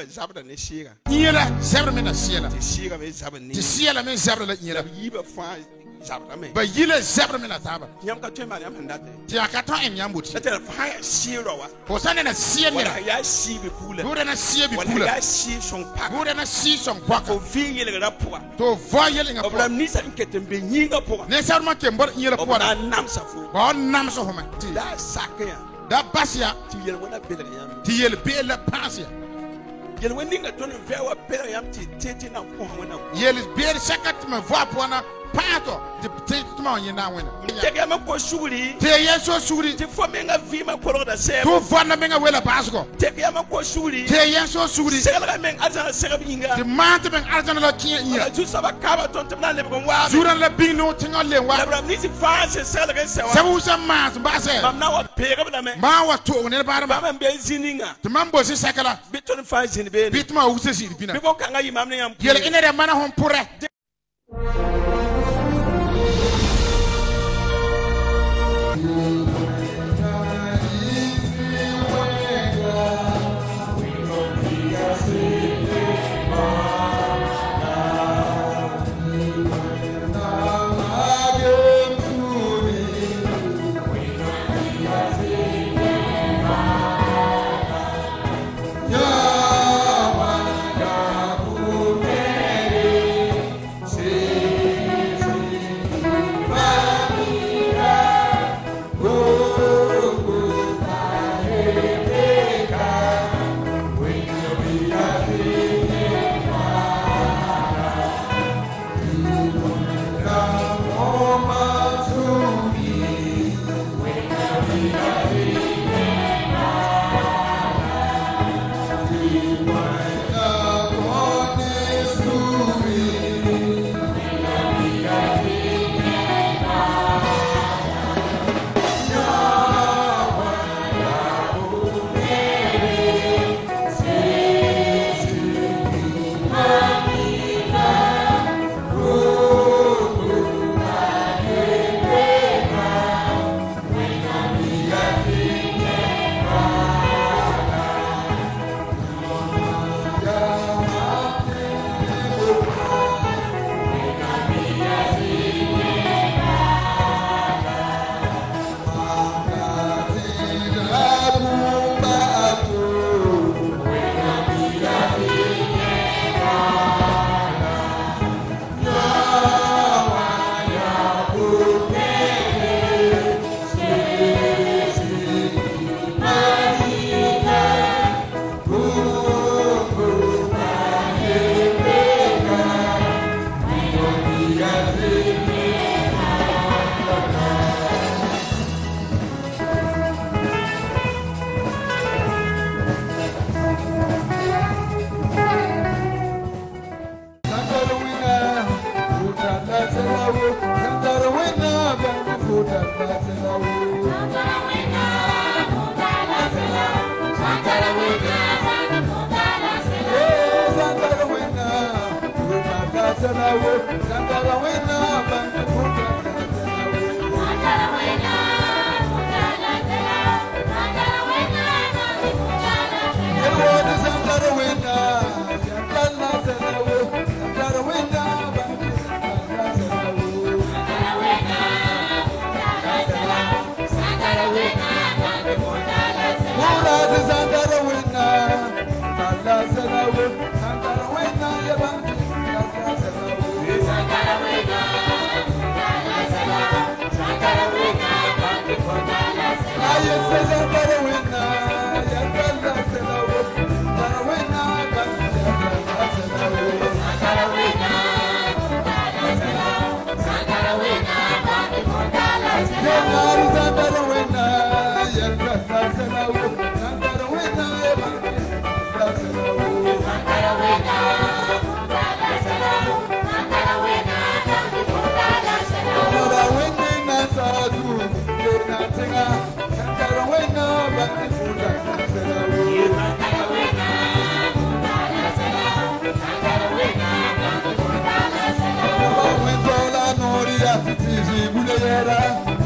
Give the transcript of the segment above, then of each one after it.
zabra ne shira. Nyela zabra me na siela. Ti shira me zabra ne. Ti siela me zabra la nyela. Yiba fa zabra me. Ba yile zabra me na taba. Nyam ka twa Mariam handate. Ti akaton en nyambuti. Etel fa shira wa. Hosane na sie me. Wala ya shi be kula. Bure na sie bi Wala kula. ya shi son pa. Bure na si son kwaka. Ko vi yele rapwa. To vo yele nga po. Obram ni sa nketembe nyinga po. Ne sarma kembor nyela po. Obra nam sa fu. Ba nam so homa. Ti Da sakya. da basia. Ti yele wona bele yam. Ti yele be la pasia. Yele wendi nga ton vewa bele yam ti tete na ko wona. Yele be sakat me vo apona pato. Ti tuma nyina wena. Tege ma ko shuri. Te yeso suri. Ti fo menga vima ko da se. Tu vonna menga wela basko. Tege ma ko shuri. Te yeso suri. Segala men azan segab yinga. Ti mante men arjana la kiya. Tu saba kaba ton tam na le ko wa. Zuran la bino tingolle wa. Abram ni si fa se segala ke sewa. Sabu sa mas ba se. Mam na wa pega na me. Ma wa to ne ba Ba ma. man be zininga. Ti mambo si sakala. Biton fa zin be. Bitma use si bina. Bi ko kanga yimam ne yam. Yele ine de mana hon pure.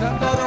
Santara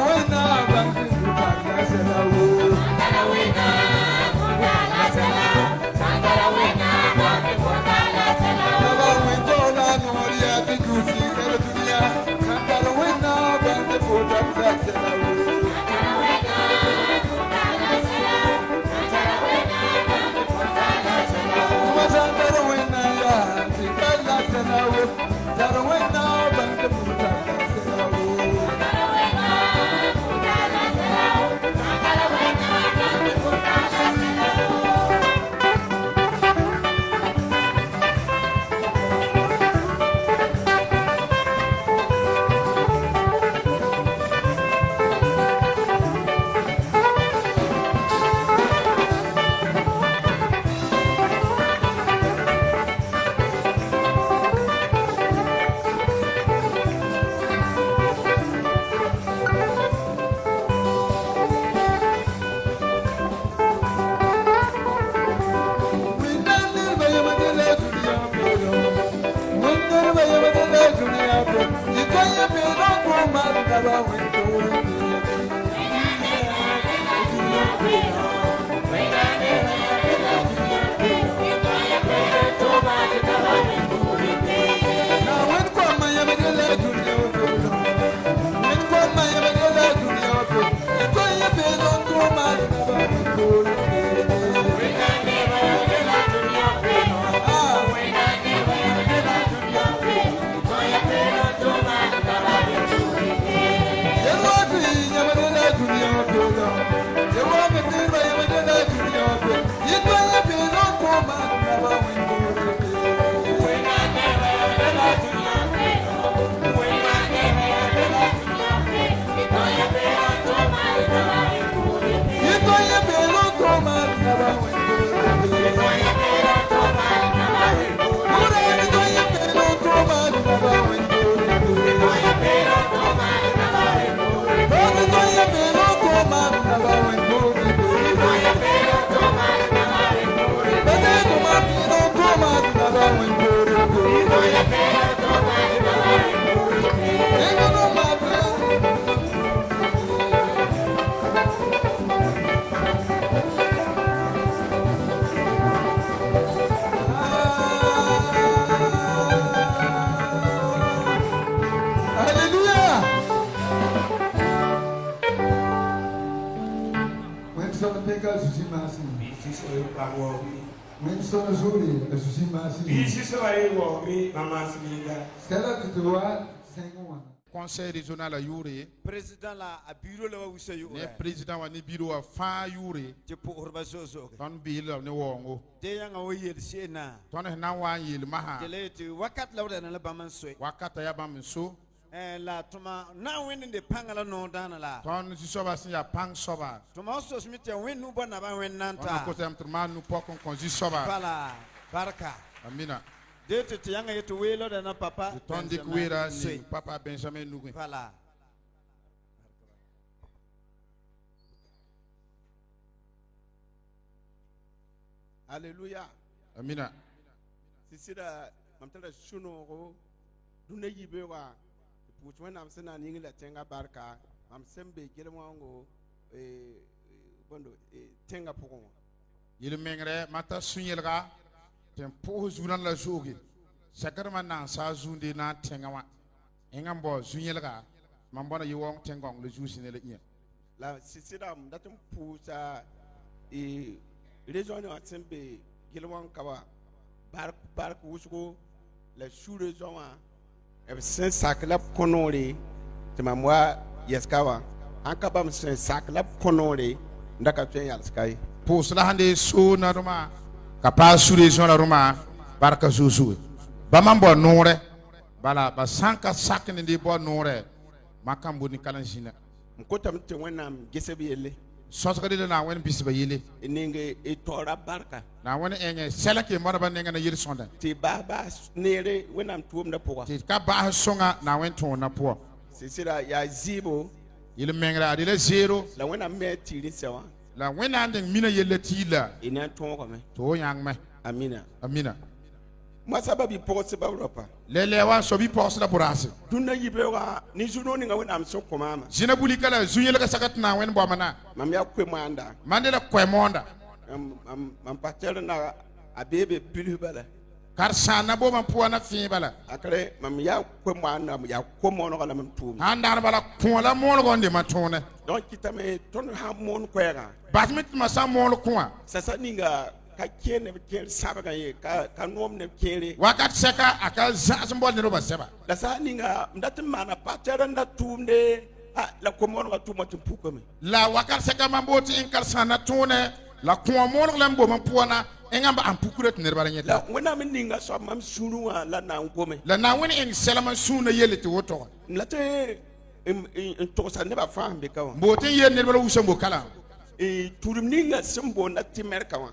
Conseil régional à Yuri. Président la bureau la wusa yu. Le président wa ni bureau a fa Yuri. Je pour urbazo zo. Ton bil ne wongo. De yang o yel sena. Ton na wa yel maha. De le tu wakat la wada na ba man so. Wakata ya ba man so. La tuma na wen de pangala no dana la. Ton si soba si ya pang soba. Tuma so smith ya wen nu bona ba wen nanta. On ko tem trema nu pokon konji soba. Bala baraka. Amina. Dete te yanga yetu welo da na papa. Ton de kuira ni papa Benjamin Nugu. Voilà. Alléluia. Amina. Sisira mamtala shuno go dune yibe wa puchwana amsena ningi la tenga barka amsembe gelwango bondo tenga pogo. Yile mengre mata sunyelga tempo zunan la jogi sakarma nan sa zunde na tengawa engambo zunyelga mambona yiwong tengong le jusine le nya la sisira mdatum pusa région de Atsembe gelwan kawa bark wusugo la sous région a saint saklap konore temamwa yeskawa ankaba saint saklap konore ndaka twen yalskai pusla hande so na roma kapa sous région la roma barka zuzu ba mambo nore bala ba sanka sakne de bo nore makambo ni kalanjina mkotam te wenam gesebi yele sosgade na wen bisba yele ninge etora barka na wen enye selake maraba nenga na yir sonda ti baba nere wenam tuom na poa ti ka ba songa na wen ton na po sisira ya zibo yile mengra de le zero la wenam me tiri sewa la wen ande mina yele tila ina ton ko me to yang me amina amina ma sababi pose ba Europa lele wa so bi pos la burase dunna yibe wa ni juno ni nga wenam so ko mama jina buli kala zunyele ka sakat na wen bo mana mam ya kwe manda mandela kwe monda mam patel na abebe pilu bala kar sana bo man puana fi bala akare mam ya kwe manda ya ko mono kala mam tum andar bala puala mon gonde matone donc kitame ton ha mon kwera batmit ma sa mon ko sasa ninga ka kene kel sabaga ye ka nom ne kele wakat seka aka zasmbol ne roba seba la sa ninga mdatim mana patel nda tumde la ko mono ka tumatum pukome la wakat seka mamboti in kar sana tone la ko mon lambo man puana engamba am pukuret ne bala nyeta la wena min ninga so mam sunuwa la na ngome la na woni en selama suna yele te woto late in to sa ne ba fambe kawa mboten yen ne bala wusambo kala turum ninga sembo na timer kawa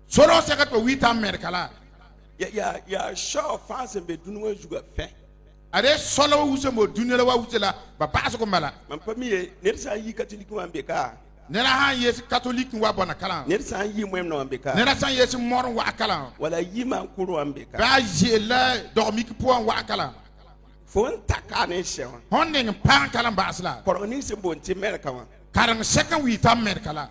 solo seka to wita merkala ya show fase be dunwa juga fe ade solo wusambo dunela wa wutela ba paso ko mala man pamiye ne sa yi catholique wa be ka nera han yes catholique wa bona kala ne sa yi mwem na be ka nera san yes mor wa kala wala yi man kuru wa be ka ba je la dormik po wa kala fo n taka ne hyɛ wa hon ning pan kalam basla kɔrɔ ni se bon ti mɛrika wa karang second wi tam merkala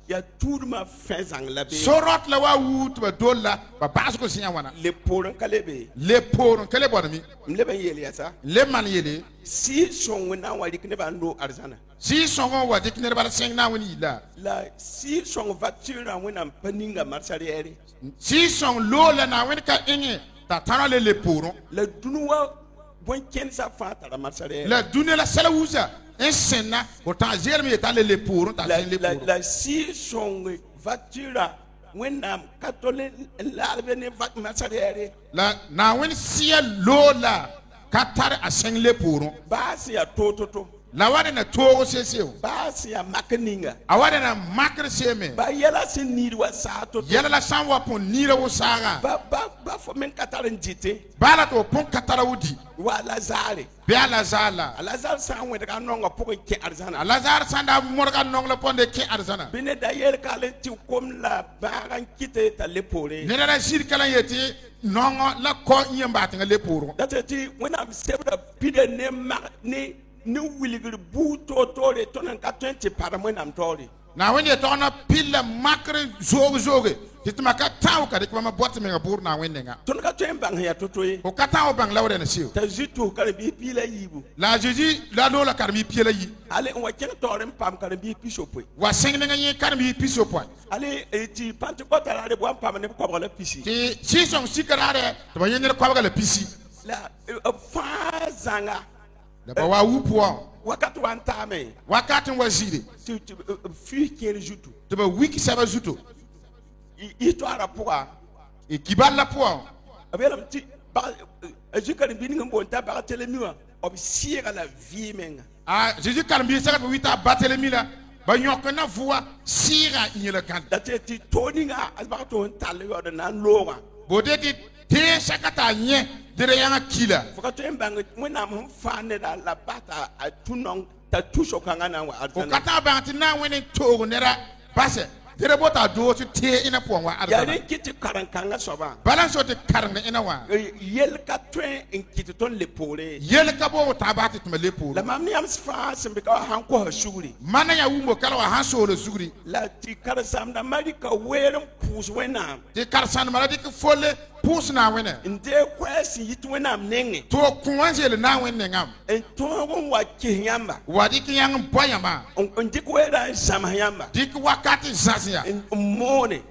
ya tuur ma fɛn zang la be sorot la wa wut ba dolla ba basko sinya wana le poren kale be le porun kele bodami mle ben yeli ya sa le man yele si songu na wa dikne ba ndo arzana si songo wa dikner bala seng na woni la si songu voiture na wona paninga marsariere si song lola na wen ka inge ta tanale le porun la dunuwa bon ken sa fata la marsariere la dune la sala wuza ensenna pourtant jermi etale le porun ta sen le porun la si songu voiture wona katole la bene vat marsariere la na wen sia lola katar a seng le porun ba si ya tototo la wade na togo seseo ba si ya makninga awade na makre seme ba yela si niri wa sa to yela la san wa pon nira wo saga ba fo men katarin jite bala to pon katara wudi wa lazare be ala zala lazare san we daga nonga poko ke arzana alazar sanda morga nong la pon de ke arzana bine da yel kale ti kom la baran kite ta lepore ne na sir kala yeti nongo la ko nyamba tinga le poro data ti when am sebra pide ne ma ne wiligir bu to le tonan ka 20 para when am tori na wende to na pilla makre zoge hitma ka taw ka de ko ma botte me ngabur na wende nga ton ka 20 bang ya totoye ko ka taw bang lawde na siw ta jitu kare bi pila yibu la jeji la do la karmi piela yi ale on wa ken toren pam kare bi pishopo wa seng nga nyi karmi piso point ale ti pantikota la de bo pam ne ko la pisi ti si song sikarare to ba yenere ko la pisi la fa zanga da ba wa wupo wakati wa ntame wakati wazire fi kere jutu to ba wiki saba zuto ito ara poa e kiballa po abela mti ba ajikari bini ngombo nta ba telemiwa obisiera la vie menga jésus kalmbi saka ba wita batele mila ba nyokna vuwa sira nyela kan date toni nga asba to ntale yo na lora bodeti te sakata nye dere yanga kila fokato embanga mwena mfane la bata atunong ta tusho kangana wa o kata banti na wene togo nera passe dere bota do to te ina po wa arda ya kiti karankanga soba balance o te karanga ina wa yel ka twen en kiti ton le pole yel ka bo tabati to le pole la mamni am sfa sembe ka hanko ha shuguri mana ya wumbo kala wa hanso le suguri la ti karasam na malika werum pus wena ti karsan maladi ke folle pus na wena nde kwesi yitu wena mnenge to kuanjele na wena ngam en to won wa kinyamba wadi ki yang boyama ndik wera samahamba dik wakati zasia mone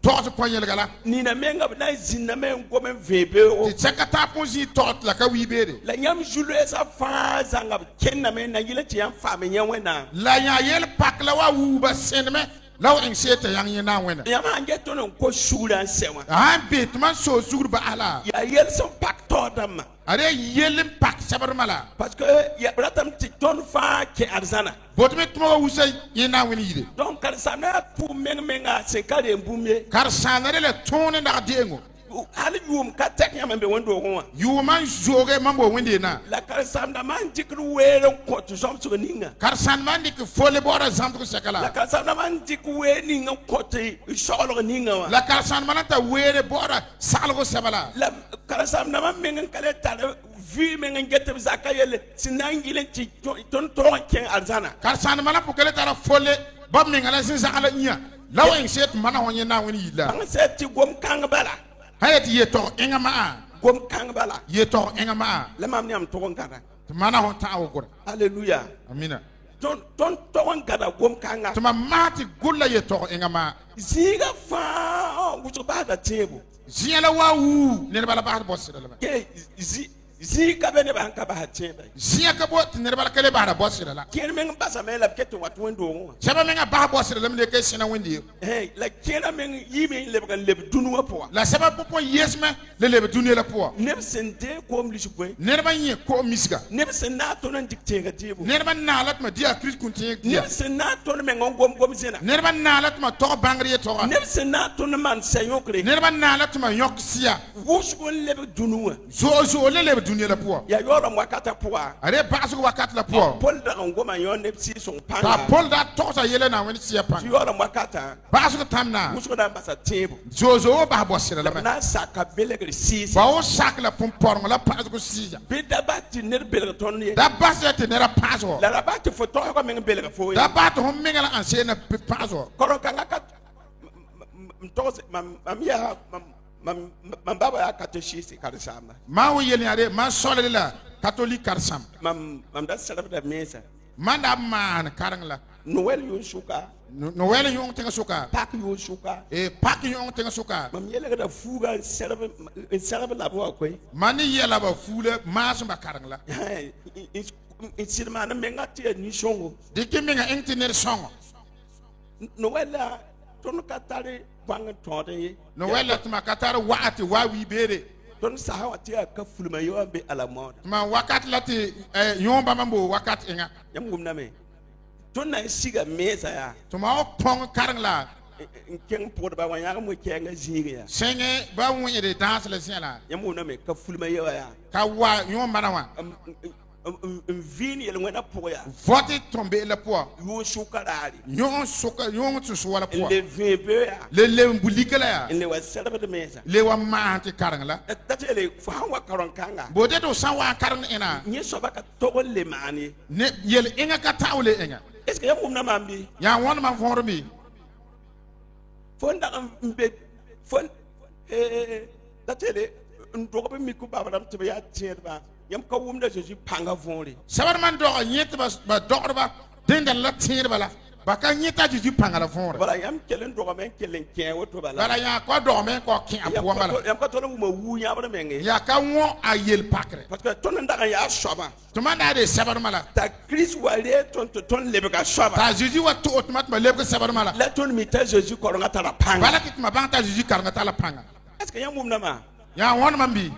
tot ko yel gala ni na menga na zinna men ko men vebe o ti sekata ponzi tot la ka wibere la nyam julu esa fa zanga kenna men na yile ti am fa men wena la ya yel pak la wa wuba senme law en seta yang yena wena ya ma nge to non ko shura sewa han bit man so sugur ba ala ya yel son pak to dama are yel pak sabar mala parce que ya ratam ti ton fa ke arzana botme tmo wusa yena weni yide donc kar sana pour menga se kare mbumye kar sanare le tone na dengo hali yum ka tek nyambe wondo ho yu man joge mambo wende na la kar sam da man jikru were ko to som su ninga kar san man dik fole bora zamtu sakala la kar sam da man jikru we ninga ko te sholo ninga wa la kar san man ta were bora salgo sabala la kar sam da man menga kale tare vi menga ngete zakayele sinangile ti ton ken arzana kar san man po kale tara fole bam ngala sin sakala nya law en set man honye na woni yilla ang set ti gom kang bala hayati yeto engama gom kang bala yeto engama la mam ni am to ngara mana hon ta awgor hallelujah amina ton to ngara gom kanga tuma mati gulla yeto engama ziga fa wuto bada tebu ziela wa wu ne bala ba bossira la ke zi ka bene ba hanka ba tebe zia ka bot ne bala kale ba bossira la ken men basa me la keto wat wendo saba menga ba bossira la me ke sina wendi hey la kena men yime le kan le dunu po la saba popo yesme le dunu la po nem sente ko mli shukwe ne ba nye ko misga nem sen na to nan dikte ga tebu ne ba nalat ma dia kris kunti nem sen na to men ngom zena ne ba nalat ma to bangri to nem sen na to man sayokre ne ba nalat ma yok sia wushkon le dunu zo le dunia la poa ya yoro wakata poa are basu wakat la poa Paul da ngoma yon ne si son ta panga pol da tosa yele na wen sia pan yoro wakata basu tamna muso da basa tebo zozo ba bosira la na saka belegre si ba o sak la pom porng la pas ko sija be da bati ne belegre ton ne da basa te nera paso la la bati foto ko men belegre fo da ba to mingala ansena paso koro kanga kat mtose mamia baba ya kateshisi karisama ma wo yeli are ma solele la catholique karsam mam da celebrate da mesa manda man karang la noel yo suka no wele yung tenga suka pak yo suka e pak yung tenga suka mam yele da fuga celebrate la bo ko mani yela ba fule mas ba karang la in sirma na menga te ni songo dikiminga intiner songo noel la ton katare bang tode no wele tuma katar waati wa wi bere ton sahawa te ka fulma yo be ala mod ma wakat lati yomba mambo wakat inga yam gumna me ton na siga mesa ya tuma o pong karang la keng pod ba wanya mo kenga zinga ya senge ba wonye de dans le siela yam gumna me ka fulma yo ya ka wa yomba na wa vini ele wena poya vote tombe la po yo sukarari yon suka yon tu suwala po le vebe ya le mbulika la le wa serbe de mesa le wa ma ti karang la tatele fa wa karon kanga bode do san wa karang ina ni so ba ka to le mani ne yel inga ka tawle inga est ce que yam gumna mambi ya won ma fonro mi fonda mbe fon tatele ndo ko mi ku babam tibe ya tierba yam ka wumda Jésus panga vonri sabar man do nyet ba do ba denda la tire bala ba ka nyeta Jésus panga la fonre wala yam kelen do men kelen ken woto bala bala ya ko do men ko kin apo mala yam ka to ma wu nya ba men ya ka won ayel pakre parce que ton ndaka ya soba to man da de sabar mala ta Christ wale ton lebe ka soba ta Jésus wa to automat ma lebe sabar mala la ton mi ta Jésus ko nga ta la panga bala kit ma ban ta Jésus karanga ta la panga est ce que yam mum na ma ya won man bi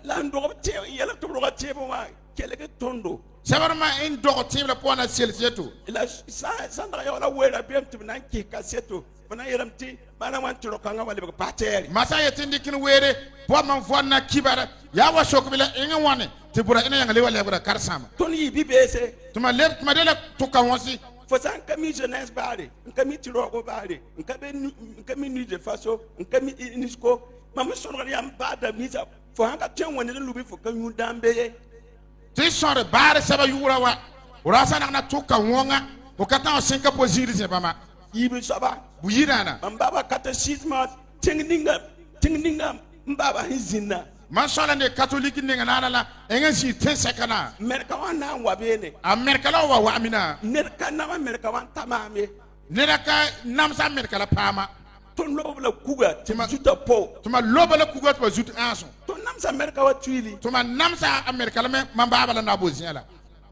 la ndo te yela to ro te bo ma kele ke tondo sabar ma in do tim la pona selseto la sa ndaka ya la wera bem tim nan ki kaseto fana yeram ti bana wan tiro kanga wale ko pateri masa yetindi kin were bo man fonna kibara ya wa shokbila inga wane te bura ina yanga le wale bura karsama ton yi bi bese tuma le tuma de la to kan wonsi fo san kami jeunesse bare kami tiro ko bare kami ni de faso kami nisko mam sonra yam bada misa fo hanga ten woni lubi fo kan yu dambe ti sore bare saba yura wa urasa na to kan wonga o kata o senka poziri se bama yibi saba bu yirana mbaba catéchisme tingninga mbaba hinzina man sola ne catholique ninga nana la enga si ten sekana merka wana wabene amerika la wa amina nerka na amerika wan tamame neraka namsa amerika la pama ton lobla kuga juta po tuma loba la kuga to zut anso ton namsa amerika wa tuili tuma namsa amerika la me mambaba la na boziala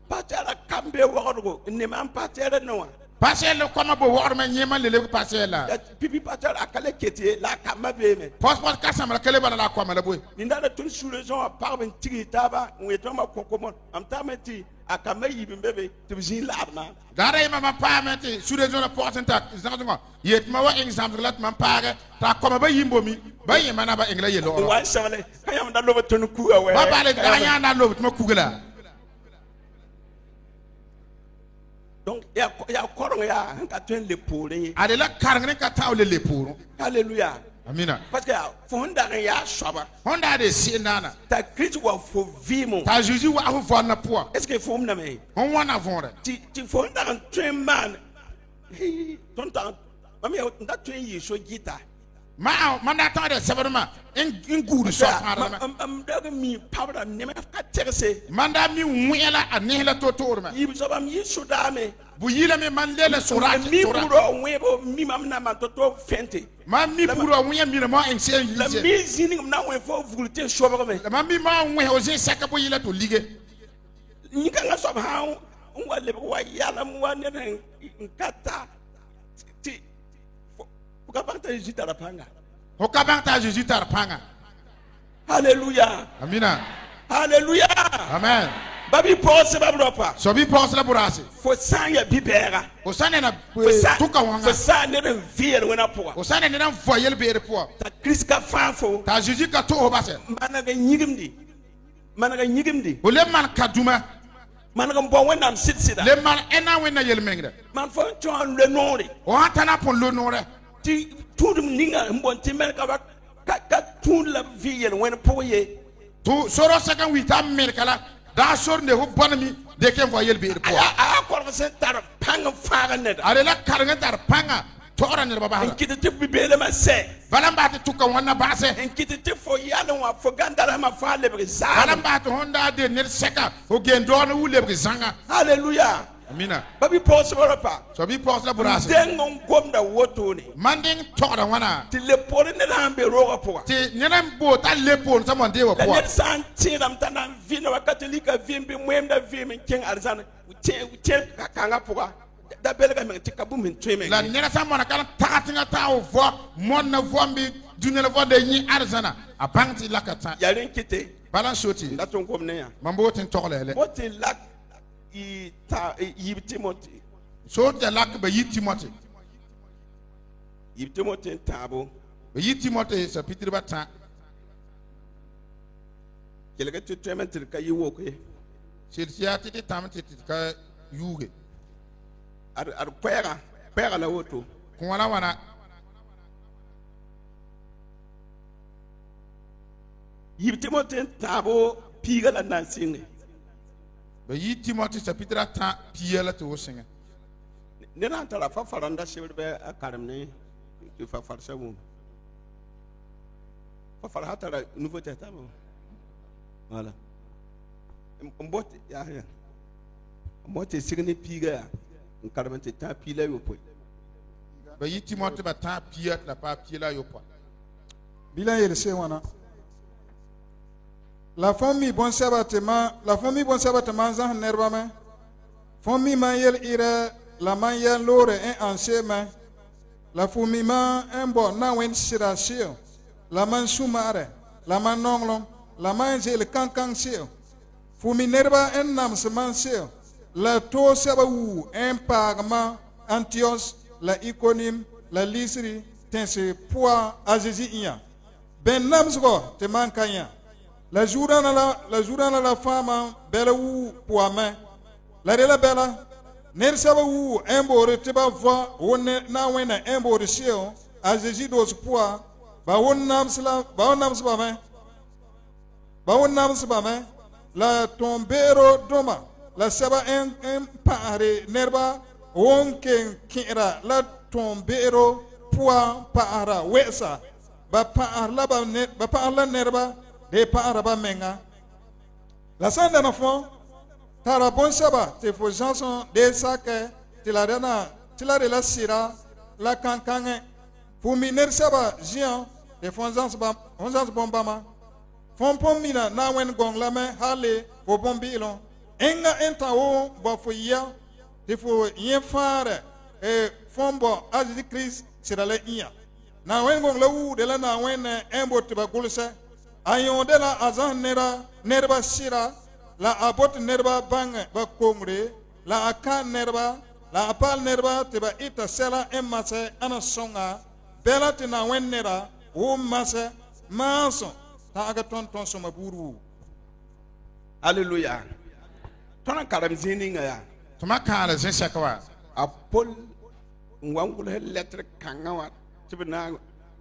patela kambe wogo ne man patela no pasel koma bo wor me nyema lele pasela pipi patela akale kete la kama be me passport kasam la kele bana la koma la boy ninda da tun sous-région a par ben tigi taba weto ma kokomo am tameti akama yibi mbebe tibjin larma dara ma pameti sous-région la pourcentage zango yet ma wa exemple lat man paga ta koma ba yimbo mi ba yema na ba engla yelo wa sawale kayam da lobo tun ku awe ba bale ganya na lobo ma kugala donc ya korong ya ka tun le pole ade la karngne ka tawle le pour hallelujah amina parce que fonda ya soba honda de sinana ta Christ wa fo vimo ta Jésus wa ho fona po est-ce que fo mna me on wana vore ti fonda un train man ton ta mami nda train yi so gita ma na ta de sabarma in guru so fara am daga mi pabra ne me ka terse manda mi wela anihla to torma yi so bam yi so dame bu yila me man lele surat mi buro webo mi mam na man to fente ma mi buro wuya mi ma en se la mi zini na we fo vulté shoba me ma mi ma we o se saka bo yila to lige ni ka nga so ha wale wa yala mu wa ne nkata ti ukapata Jésus tarapanga ukapata Jésus tarapanga hallelujah amina hallelujah amen babi pose babropa so bi pose la burasi fo sanya bibera o sane na tuka wanga fo sane ne vier wona po o sane ne na voyel be re po ta Christ ka fafo ta Jésus ka to o base mana ga nyigimdi manaka nyigimdi o le man kaduma manaka bon wonam sitsida le man ena wena yel mengre man fo ton le nori o hatana pon lo nore ti tudum ninga mbon ti men ka ka tun la viel wen poye tu soro sakan wi tam merkala da sor ne ho bonami de ken vo yel bi po a ko se tar pang faga net ale la karanga tar panga to ora ne baba en kiti ti bibele ma se balamba te tuka wonna base en kiti ti fo yalo wa fo gandara ma fa le bi za balamba to honda de ne seka o gendo no wule bi zanga hallelujah amina babi possible pa so bi pos la burase dengon gomda woto ni manding to ora wana ti le pore ne lambe roga po ti nenam bo ta lepon sa monde wo la po net san tiram tanan vino wa katolika vimbi mwemda vimi king arzana uche kanga poa da belga men ti kabum min tweme la nera sa mona kala tatinga ta o vo mon na vo mbi dunela vo de ni arzana a bangti lakata yalen kite balan soti ndaton kom ne ya mambo tin toglele boti lak i ta yi timoti so de lak be yi timoti tabo be yi timoti sa pitri bata kelga ti tweme tir ka yi woke silsiati ti tamti ka yuge ar pera la woto kuwala wana yi timoti tabo piga la nansinge be yi timoti sa pitri ta piela to singa ne nan tara fa faranda shirbe a karamne ti fa farsa mu fa far hatara nouveau testament voilà mbote ya mbote signi piga en karamte ta pila yo po be yi timoti ba ta piet la pa piela yo po Bilan yel se wana. La famille bon sabatema zan nerba me. Famille man yel ire la man yel lore en anse me. La famille man en bo na wen sira sio. La man sumare, la man nonglong, la man zel kankang sio. Famille nerba en nam seman sio. La to sabawu en pagma Antioche, la Iconium, la Lysri, tense poa Azezi iya. Ben namsgo te mankanya. La journée la femme belle ou poame. La de la bella. Ner saba ou embore te ba voix on na wena embore sio Azezi dos poa. Ba on namsla ba on namsba me. Ba on namsba me. La tombero doma. La saba en pare nerba on ken kira la tombero poa para wesa. Ba parla nerba de paraba menga la sanda na fond tara bon saba te fo janson de sake te la rena te la de la sira la kankange fu miner saba jian de fonzans bombama fon pomina na wen gong la me hale fo bombilon enga enta o ba fo ya te fo yen fare e fombo azdi Christ sira le iya na wen gong la wu de la na wen embo te ba gulse ayon de la azan nerba sira la abot nerba bang ba kongre la aka nerba la apal nerba te ba ita sela emase ana songa bela te na wen nera o mase maso ta aga ton so maburu hallelujah tona karam zininga ya tuma kala zin shakawa apol ngwangul lettre kangawa tibna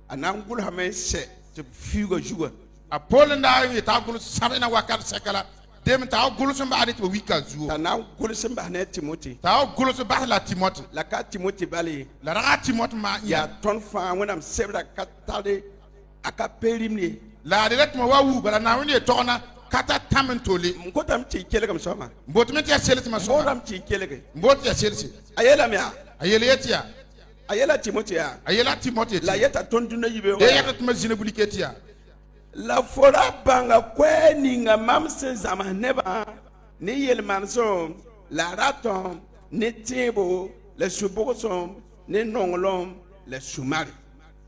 anangul hame se te fugo juga a polenda yi ta gulu sabina wakar sekala dem ta gulu sun ba adit wika zuo ta na gulu sun ba ne Timothy ta gulu sun ba la Timothy la ka Timothy bali la ra Timothy ma ya ton fa wonam sebra katale aka perimni la de let ma wawu bala na woni tona kata tamentoli ngotam ci kele kam soma mbotme ti selti ma so ngotam ci kele mbot ya selti ayela mia ayela yetia ayela Timothy ya ayela Timothy la yeta ton duna yibe de yeta tuma zine buliketia la fora banga kweni nga mamse zama neba ni yel manso la raton ni tibo le subosom ni nonglom le sumari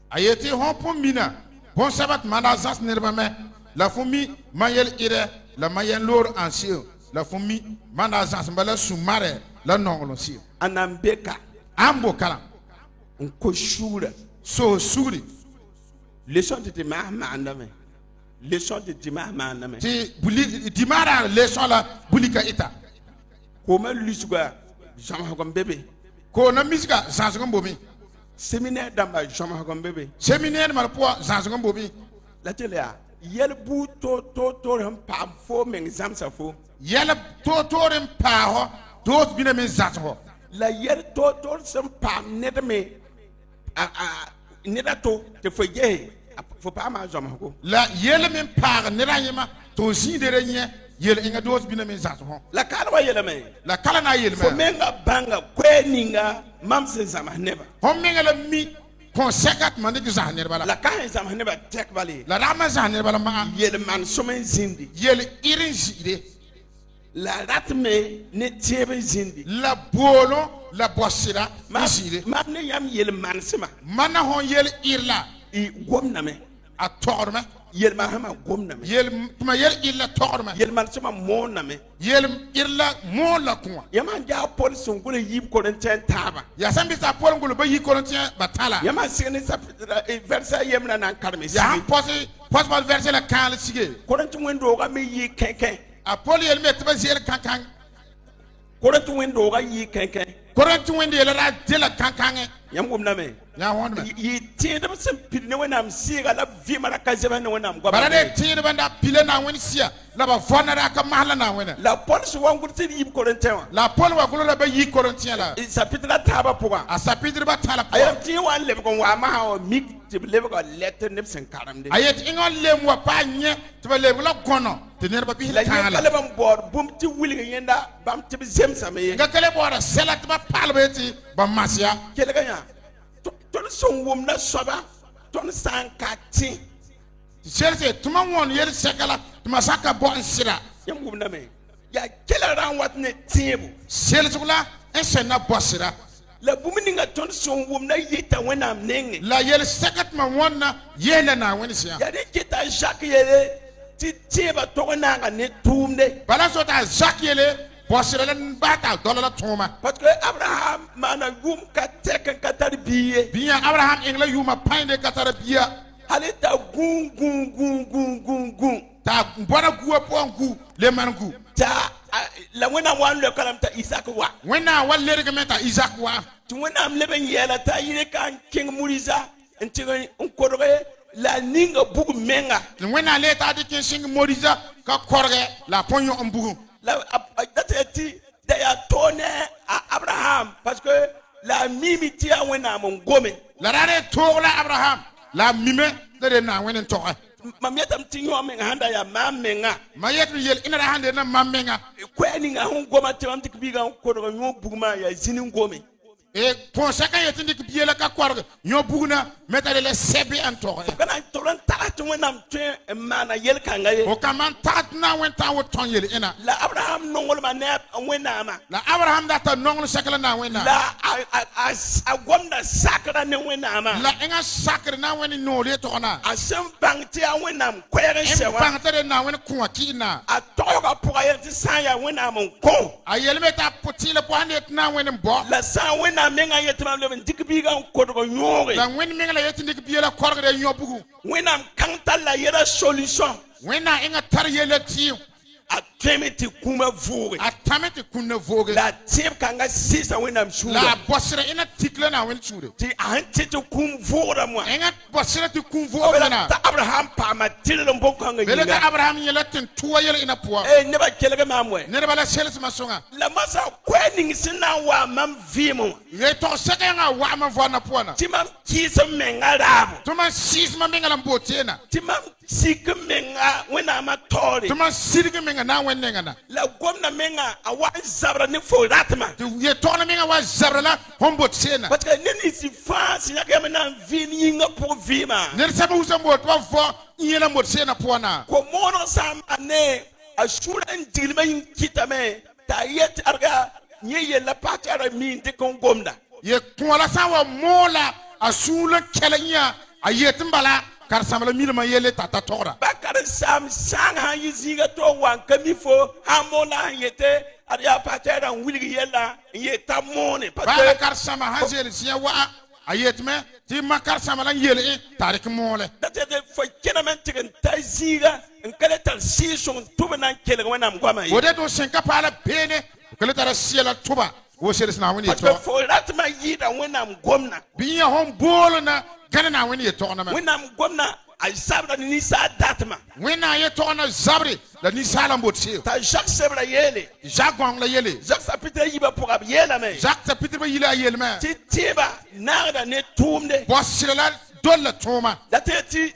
ayeti hon mina bon sabat manazas nerba me la fumi mayel ire la mayen lor ansio la fumi manazas mbala sumare la nonglom si anambeka ambo kala nko shura so suri leçon de ma andame leçon de dimanche maname ti buli dimara leçon la bulika ita ko ma lusga jama ko bebe ko na misga zanzungo bomi séminaire damba jama ko bebe séminaire mal po zanzungo bomi la telia yel bu to ram pam fo men exam sa fo yela to rem pa ho to bina men zanzo la yel to sem pam net me a neda to te fo ye fo pa ma jama ko la yela men pa ne ranyema to zindere nye yela inga dos bina men zanzo ho la kala wa yela me la kala na yela fo me menga banga kweninga mam se zama neba ho menga la mi consequent man de zahner bala la kan zama neba tek bali la rama zahner bala ma yel man somen zindi yela irin zide la ratme ne tiebe zindi la bolo la bosira zide ma ne yam yel man sema mana ho yela irla I gomna me a torma yel ma hama gomna me yel tuma yel illa torma yel man sema mona me yel irla mo la kwa yama ja pol son gole yib ko den ten taba ya sambi sa pol ngulu ba yi korintien batala yama signi sa verset yemna nan karme ya han posi pas verset la kan sige korint wendo ga me yi kenken a pol yel met ba zel kankan korint wendo ga yi kenken korintien wende yel ra de la kankan yam gomna me ya hon me yi tiende ba sem pidne wenam siga la vi mara ka zeba ne wenam gwa barade tiende banda pile na wen sia la ba vona ra ka mahla na wen la pol so wangur ti yib korinten wa la pol wa gulo la ba yi korintien la sa pitla taba poa a sapitre ba tala po ayam ti wan le ko wa ma ha mik ti le ko letter ne sen karam de ayet ingol lem wa pa nye to ba le la gono te ner ba bi la la yele bam bor bum ti wuli yenda bam ti zem samaye nga kele bora selat ba palbe ti ba masia kele ganya ton son wom na soba ton sankati serse tuma won yel sekala tuma saka bo nsira yam wom na me ya kele ran wat ne tibu selsugla ensenna bosira la bumini nga ton son wom na yita wenam nenge la yel sekat ma wonna yele na wensia ya de kita Jacques yele ti tiba to na nga ne tumde bala sota Jacques yele bosira len bata dola tuma parce que Abraham mana gum ka tek ka tarbiye biya abraham ingla yuma painde katara biya halita gun ta bona guwa pongu le mangu ta la wena wan le kalam ta Isaac wa wena walle ga meta Isaac wa tu wena am leben yela ta yire kan king muriza ntire nkoroge la ninga bugu menga wena le ta de kin sing moriza ka korge la ponyo ambugu la dateti da ya tone Abraham parce que la mimi tia wena mon gome la rare togla abraham la mime de na wenen toga mamietam tinyo men handa ya mamenga mayet yel ina hande na mamenga kweni nga hun goma te am tikbiga ko do nyo buguma ya zinin gome e pon saka yetindi ki biela ka korge nyo buguna metale le sebi an toga kana tolan taatu wenam te mana yel kanga ye o kaman tat na wen ta wo ton yel ina la Abraham nongol ma ne wenama la abraham da ta nongol sakala na wena la a gonda sakra ne wenama la enga sakre na wen no le tona asem bangti a wenam kwere en sewa bangtare na wen kuwa kina a toga puga yel san ya wenam ko a yel meta potile po ande na wen bo la san wenam menga yetam le dikbiga ko do nyore la wen menga la yetindi ki biela korge de nyo bugu wenam kanta la yera solution wena enga tar yele ti a temeti kuma vore atamete kunna voge la tip kanga sisa wenam la shuda bosira ina tikle na wen chude ti antete kum vore mo enga bosira ti kun voge na ta Abraham pa ma tillo mboko kanga bele ka yinga abraham yele tin tuwa yele ina puwa ne ba kelega mamwe ne bala seles masonga la masa kwening sina wa mam vimo ye to seka nga wa ma vona puwa na ti mam kisa menga rabo tuma sis ma menga lambo tena ti mam sik menga wena ma tori tuma sirge menga na wen nenga na la gomna menga awa zabra ni fo ratma ye to na menga wa zabra la hombo tena parce que nini si fa si ya kema na vini yinga pour vima ne sabu usambo to vo yela mo tena puwa na ko mono sam ane ashura ndilma yin kitame ta yet arga nye la patara min de kon gomda ye kuala sawa mola asula kelanya ayetin bala kar samala milma yele tata tora bakar sam sang ha yizinga to wan kamifo ha mola yete aria patara wili yela yeta mone bala kar sama hazel siya wa ayetme ti makar samalan yele tarik mole Dat is de voor kennen tegen thuisziegen een kaletal season toe na kele wana mgwama yi. wode do senka pala bene kele tara siela tuba wo seres na woni Parce to que voor dat ma yi da wana mgwamna. biya hon bolo na gana na woni to na ma Wana mgwamna ay sabra ni sa datma. wena ye to na zabri la ni sala mbotse Ta Jacques sebra yele. jagong la yele Jacques sapite yiba pour ab yela me. jak ta pitir ba yila yele ma Ti tiba narda ne tumde. bosila dolla toma Dat is ti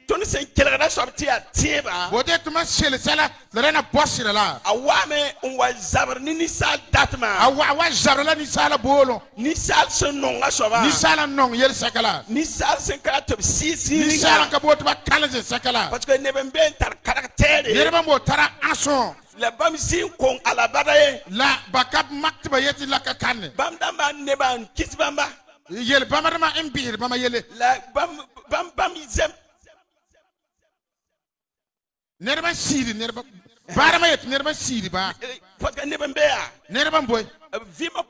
toni sen kele na sorti a tiba. wode tuma sele sala la rena bosila la Awame unwa zabra ni sa datma. awa zabra la ni sala bolo Ni sal sen nonga soba. ni sala non yel sakala Ni sal sen ka to si ni sala ka boto ba kala sakala parce que ne ben tar caractère yerba mo tara ason la bam sin kon ala badaye la bakab maktiba yeti la ka kanne bam damba ne ban kis bamba yel bamarama embir bama yele la bam zem nerba sidi nerba barama yet nerba sidi ba parce que ne ben bea nerba boy vima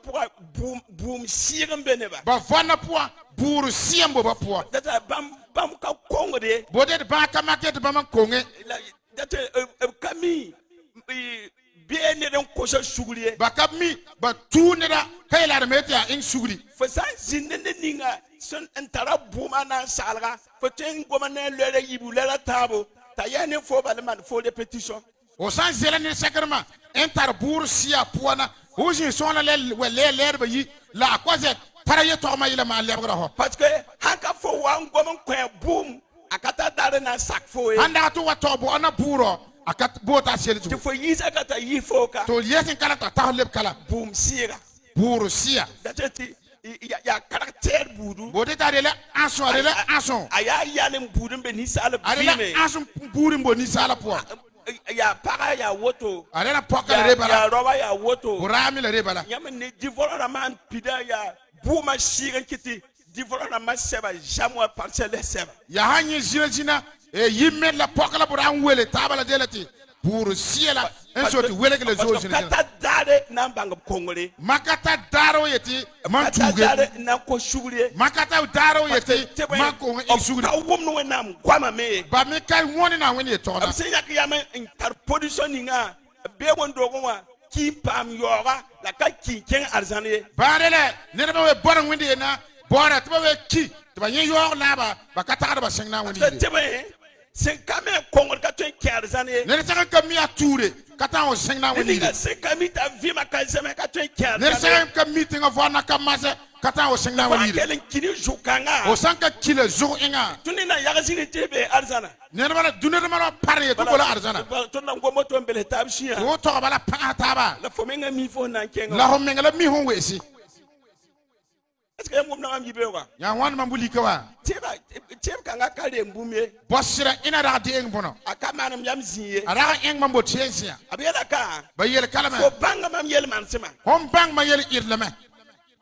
pour boom siren beneba ba vonna poa buru siembo ba poa data bam ka kongo de bode ba ka maket bama konge data kami bien ne don ko suguriye bakab mi ba tunira kayla metia in sugri fa san zinde ninga son entara buma na salga fa ten goma ne lele yibu lele tabo ta yene fo balman fo de pétition o san zela ne sakarma entar buru sia poana hoji sona le ba yi la kwaze para ye to ma yila ma lebra ho parce que haka fo wa ngoma ko boom akata dare na sak fo e anda to wa to bo ana buro akat bota sel te fo yisa kata yifo ka to yesin kala ta leb kala boom sira buru sia datati ya caractère budu bode ta rele aso rele aso aya yalen budun be ni sala rele bime aso buru mbo ni sala po ya para ya woto rele pokal re bala ya roba ya woto burami le re bala nyama ne divora man pida ya buma sira kiti divora ma seba jamwa parcelle seba ya hanyi jina yimme la pokala buran wele tabala delati buru siela ensoti wele ke le zo jina kata dare na bang kongole makata daro yeti man kata tuge dare na ko shugure makata daro yeti man ko insugri ka wom no na kwama me ba me kai woni na weni tona am se yak yama inter positioninga be won do wa ki pam yoga la ka ki ken arzanie barele ne ba we boran windi na bora to we ki to ba yen yo na ba kata ba sing na woni tebe sen kame kongol ka to ki arzanie ne sa ka mi ature kata o sing na woni ni sen kame ta vi ma ka zeme ka to ki arzanie ne sa ka meeting of na ka mase kata o sing na woni kelen kini jukanga o sanka kile zo inga tuni na yagasini tebe arzana ne ba dunere ma pare to bola arzana to na ngomo to mbele tabshia o to bala pa ta ba la fomenga mi fo na kenga la ho mengala mi ho wesi est-ce que ngom na am yibe wa ya wan mambuli ka wa teba kanga kale mbumye bosira ina da de eng bono akama nam yam ziye ara eng mambo tiensia abiyala ka ba yel kalama fo banga mam yel mansema hom bang ma yel irleme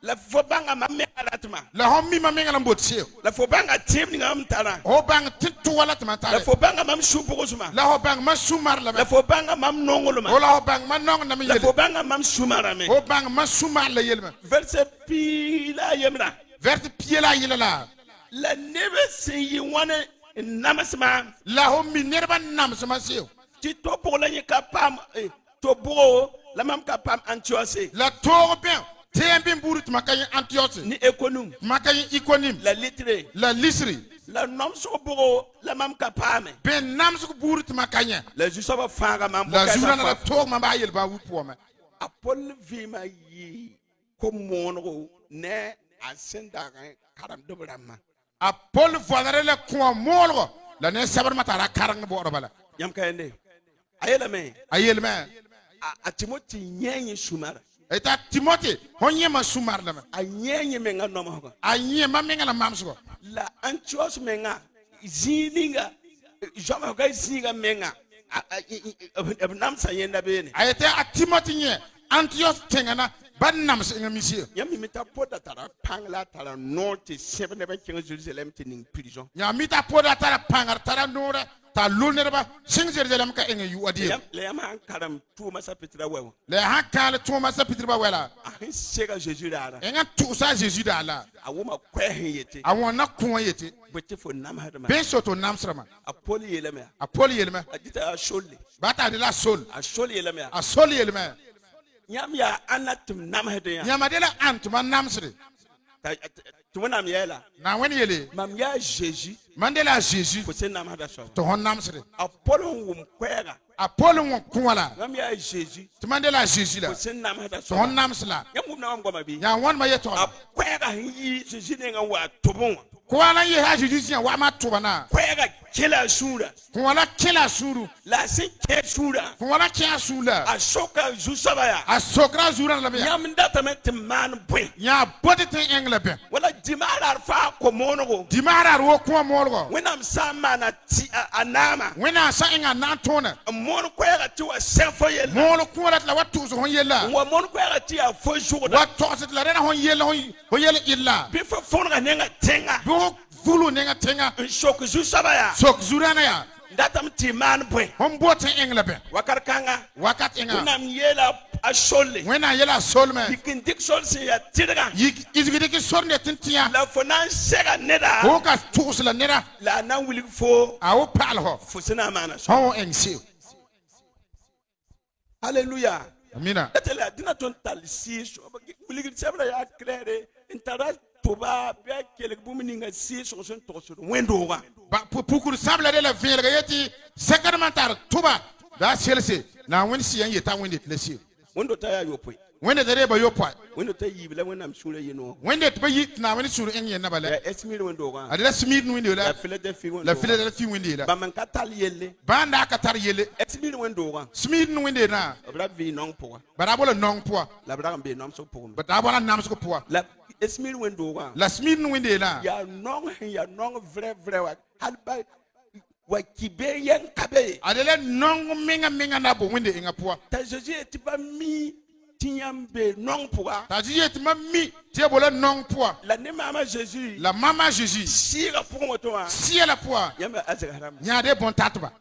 la fo banga mam me alatma la hom mi ma mengala mbotse la fo banga tim ni ngam tara ho bang titu wala tama la fo banga mam shubu suma la ho bang ma sumar la la fo banga mam nongolo ma la ho bang ma nong na mi la yel fo banga mam sumara me ho bang ma sumar la yel ma verset pila yemra verte piela yel la nebe si wane namasma la ho mi nerba nam sama seo ti to pour la ni kapam to bro la mam kapam antioche la to bien tembe mburu tmakay antioche ni économ makay ikonim la litre la lisri la nom so bro la mam kapame ben nam su buru tmakanya la juso ba fanga mam la jura na to ma ba yel ba wu po ma apol vima yi ko monro ne asenda karam dobrama a pol vonare le ko molgo la ne sabar matara karang bo bala yam kayende ayela me ayel me a timoti nyenye sumara eta timothy honye ma sumar la a nyenye me nga nomo ko anye ma mengala mamso la antios me nga zininga joma ga zinga me nga nam sayenda bene ayete a timothy nye antios tengana ban nam se ngamisi ya mi mita poda tara pangla tara norte seven never king Jerusalem tin prison ya mita poda tara pangar tara nora ta lunnerba sing Jerusalem ka enga yu adi le am han karam tu masa petra wewo le hakale to masa pitriba wela ahin sega Jesus dara enga tu sa Jesus dala awoma kwehin yete awona ko yete bote fo nam hadama ben soto nam srama apoli yeleme apoli yelma adita sholi bata de la sol a sholi yeleme a sol yelma nyam ya anatum nam hadaya ya madela antuma nam sre tuwana miela na wen yele mam ya Jesus mandela Jesus fo sen nam hada so to hon nam sre apolo wum kwega apolo won kuwala mam ya Jesus to mandela Jesus la fo sen nam hada to so hon nam sla nyam na ngoma bi ya won ma yeto kwega yi Jesus ne nga wa tobon kuwala ye ha Jesus ya wa ma to bana kwega kila sura kuwala kila suru la sin ke sura kuwala kya sula ashoka jusabaya asokra zura la be nyam ndata met man bwe ya bote ten englepe wala dimara fa ko monogo dimara ro ko molgo when am sama na ti anama wena sa enga na tona mon kwega ti wa sefo yella molo ko la watu so hon yella wa mon kwega ti a fo jogoda watu so la rena hon yella hon yella illa bi fo fonga nenga tenga do fulu nenga tenga shok jusabaya sok zurana ya ndatam ti man bwe hon bote englepe wakarkanga wakat enga nam yela ashole wena yella solme dikin dik sol se ya tidga izgide ki sorne tintia la fonan sega neda ho ka tusla nera la nan wili fo awo palho fo sina mana so ho engsi hallelujah amina etela dina ton talisi so wili sebra ya krere intara toba be kele bumini nga si so son to so wendo wa ba pukur sabla de la verga yeti sacramental tuba da selsi na wen si yan yeta wen de tlesi wendo ta ya yopo wen de re ba yopo wendo ta yibla wena mshure yino wen de ba yit na wen suru en yen na bale ya esmir wendo wa adela smid nu wende la la file de fi wendo la file de fi wende la ba man katal yelle banda ka tar yele esmir wendo wa smid nu wende na bra vi non po bara bola nong po la bra mbe nom so po ba da bola nam so po la esmir wendo wa la smid nu wende na ya non vrai wa halba wa kibe yen kabe adela nong minga na bo wende inga po ta Jesus ti ba mi tinyambe non poa ta ji yet ma mi tie bola nong po la ne mama Jesus la mama Jésus sira pour moi toi si elle po yamba azgaram nya de bon tatba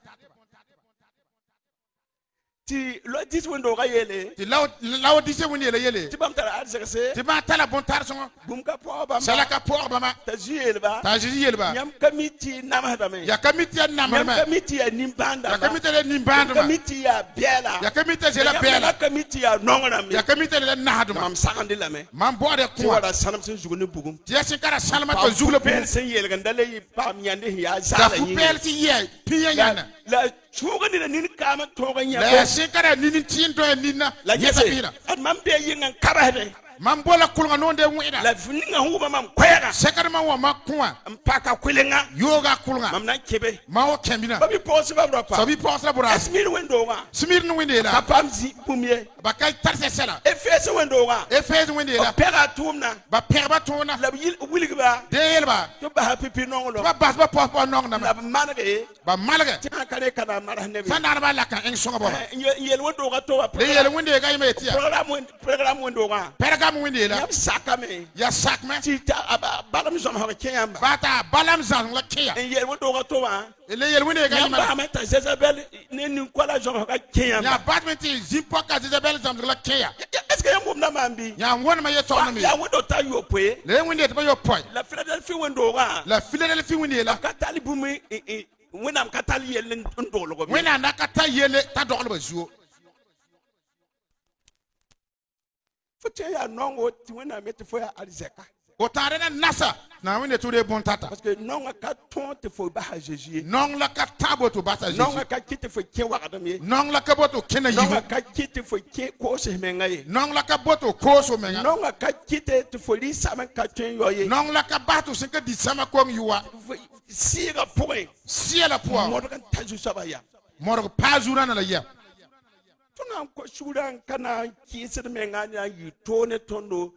ti lo dis wendo ga yele ti law dise wende la yele ti bam tara azgase ti ba tala bon tar so bum ka po ba sala ka por ba ma ta jiyel ba ta ji yele ba nyam kamiti nam hadame ya kamiti ya nyam namar ma kamiti ya nimbanda ya kamiti le nimband ma kamiti ya biela ya kamiti je la bela kamiti ya nongram ya kamiti le nahad ma mam sakandi lame man bo de ti ko wada sanam sen jugune bugum ti ya sikara salma to zugla bu pel sen yel gandale yi pam nyande ya da zala fu yi pel ti ye piya yana la chugani la nin kama toga nya la sikara ninin tin to nina la ya jese sabira at mam be yingan kabade man bola kulga non de wida la fininga huba mam kwega sekar ma wa makwa mpaka kwilinga yoga kulga mam nan kebe ma o kembina babi posi babra pa sabi posra bura esmir wendo wa smir nu wende la kapam zi bumye ba kay tarse sela efese wendo wa e fez wende la pega tumna ba perba tona la wilgba de yelba to ba pipi nongolo ba bas ba pos nong na la manage ba malga tan kare kana mara nebi sandar ba la kan en songa ba yel wendo ga to wa de yel wende ga yime tia program wendo wa perga mu wende la yam sakame ya sak me ti ta balam zom ha kiyamba bata balam zan la kia yel wendo ga to wa le yel wende ga yam yime ba meta Jezebel ne ni kwala zom ha kiyamba ya batmenti zimpoka Jezebel zam la kia est-ce que yam mum na mambi ya won ma ye to na mi ya wendo ta yo poe le wende to ba yo point la Philadelphia wendo wa la file fi wende la katali bumi wenam katali yel ndolo go wena na kata yele ta do ba zuo fote ya nongo ti wena meti fo ya alizeka o tare na nasa na wende to de bon tata parce que nonga ka ton te fo ba Jésus non la ka tabo to bata nonga Jésus ka kite fo ke wa adam ye non la ka boto kena nonga yibo ka kite fo ke ko se menga ye non la ka boto koso menga nonga ka kite te fo li sama ka twen yo ye non la ka bato se ka di sama ko yuwa sira point si la po mo kan taju sabaya moro pa zura na la ya tuna ko shuran kana kise menga nya yitone tondo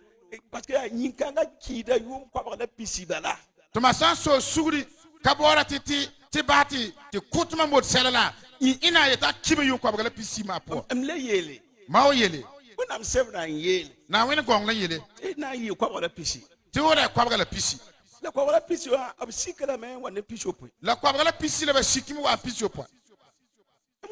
parce que yinkanga kida yum kwa ba la pisibala to ma san so sugri ka bora titi ti bati ti kutuma mod selala ina yeta kibe yu ko ba la pisi ma po amle yele ma o yele nam sebra yel na wẽnd gõng la yele na yi kwa wala pisi tɩ wora koabga la pisi la kwa wala pisi wa ab sikala me wa ne pisi opui la koabga la pisi la ba sikime wa pisi opõ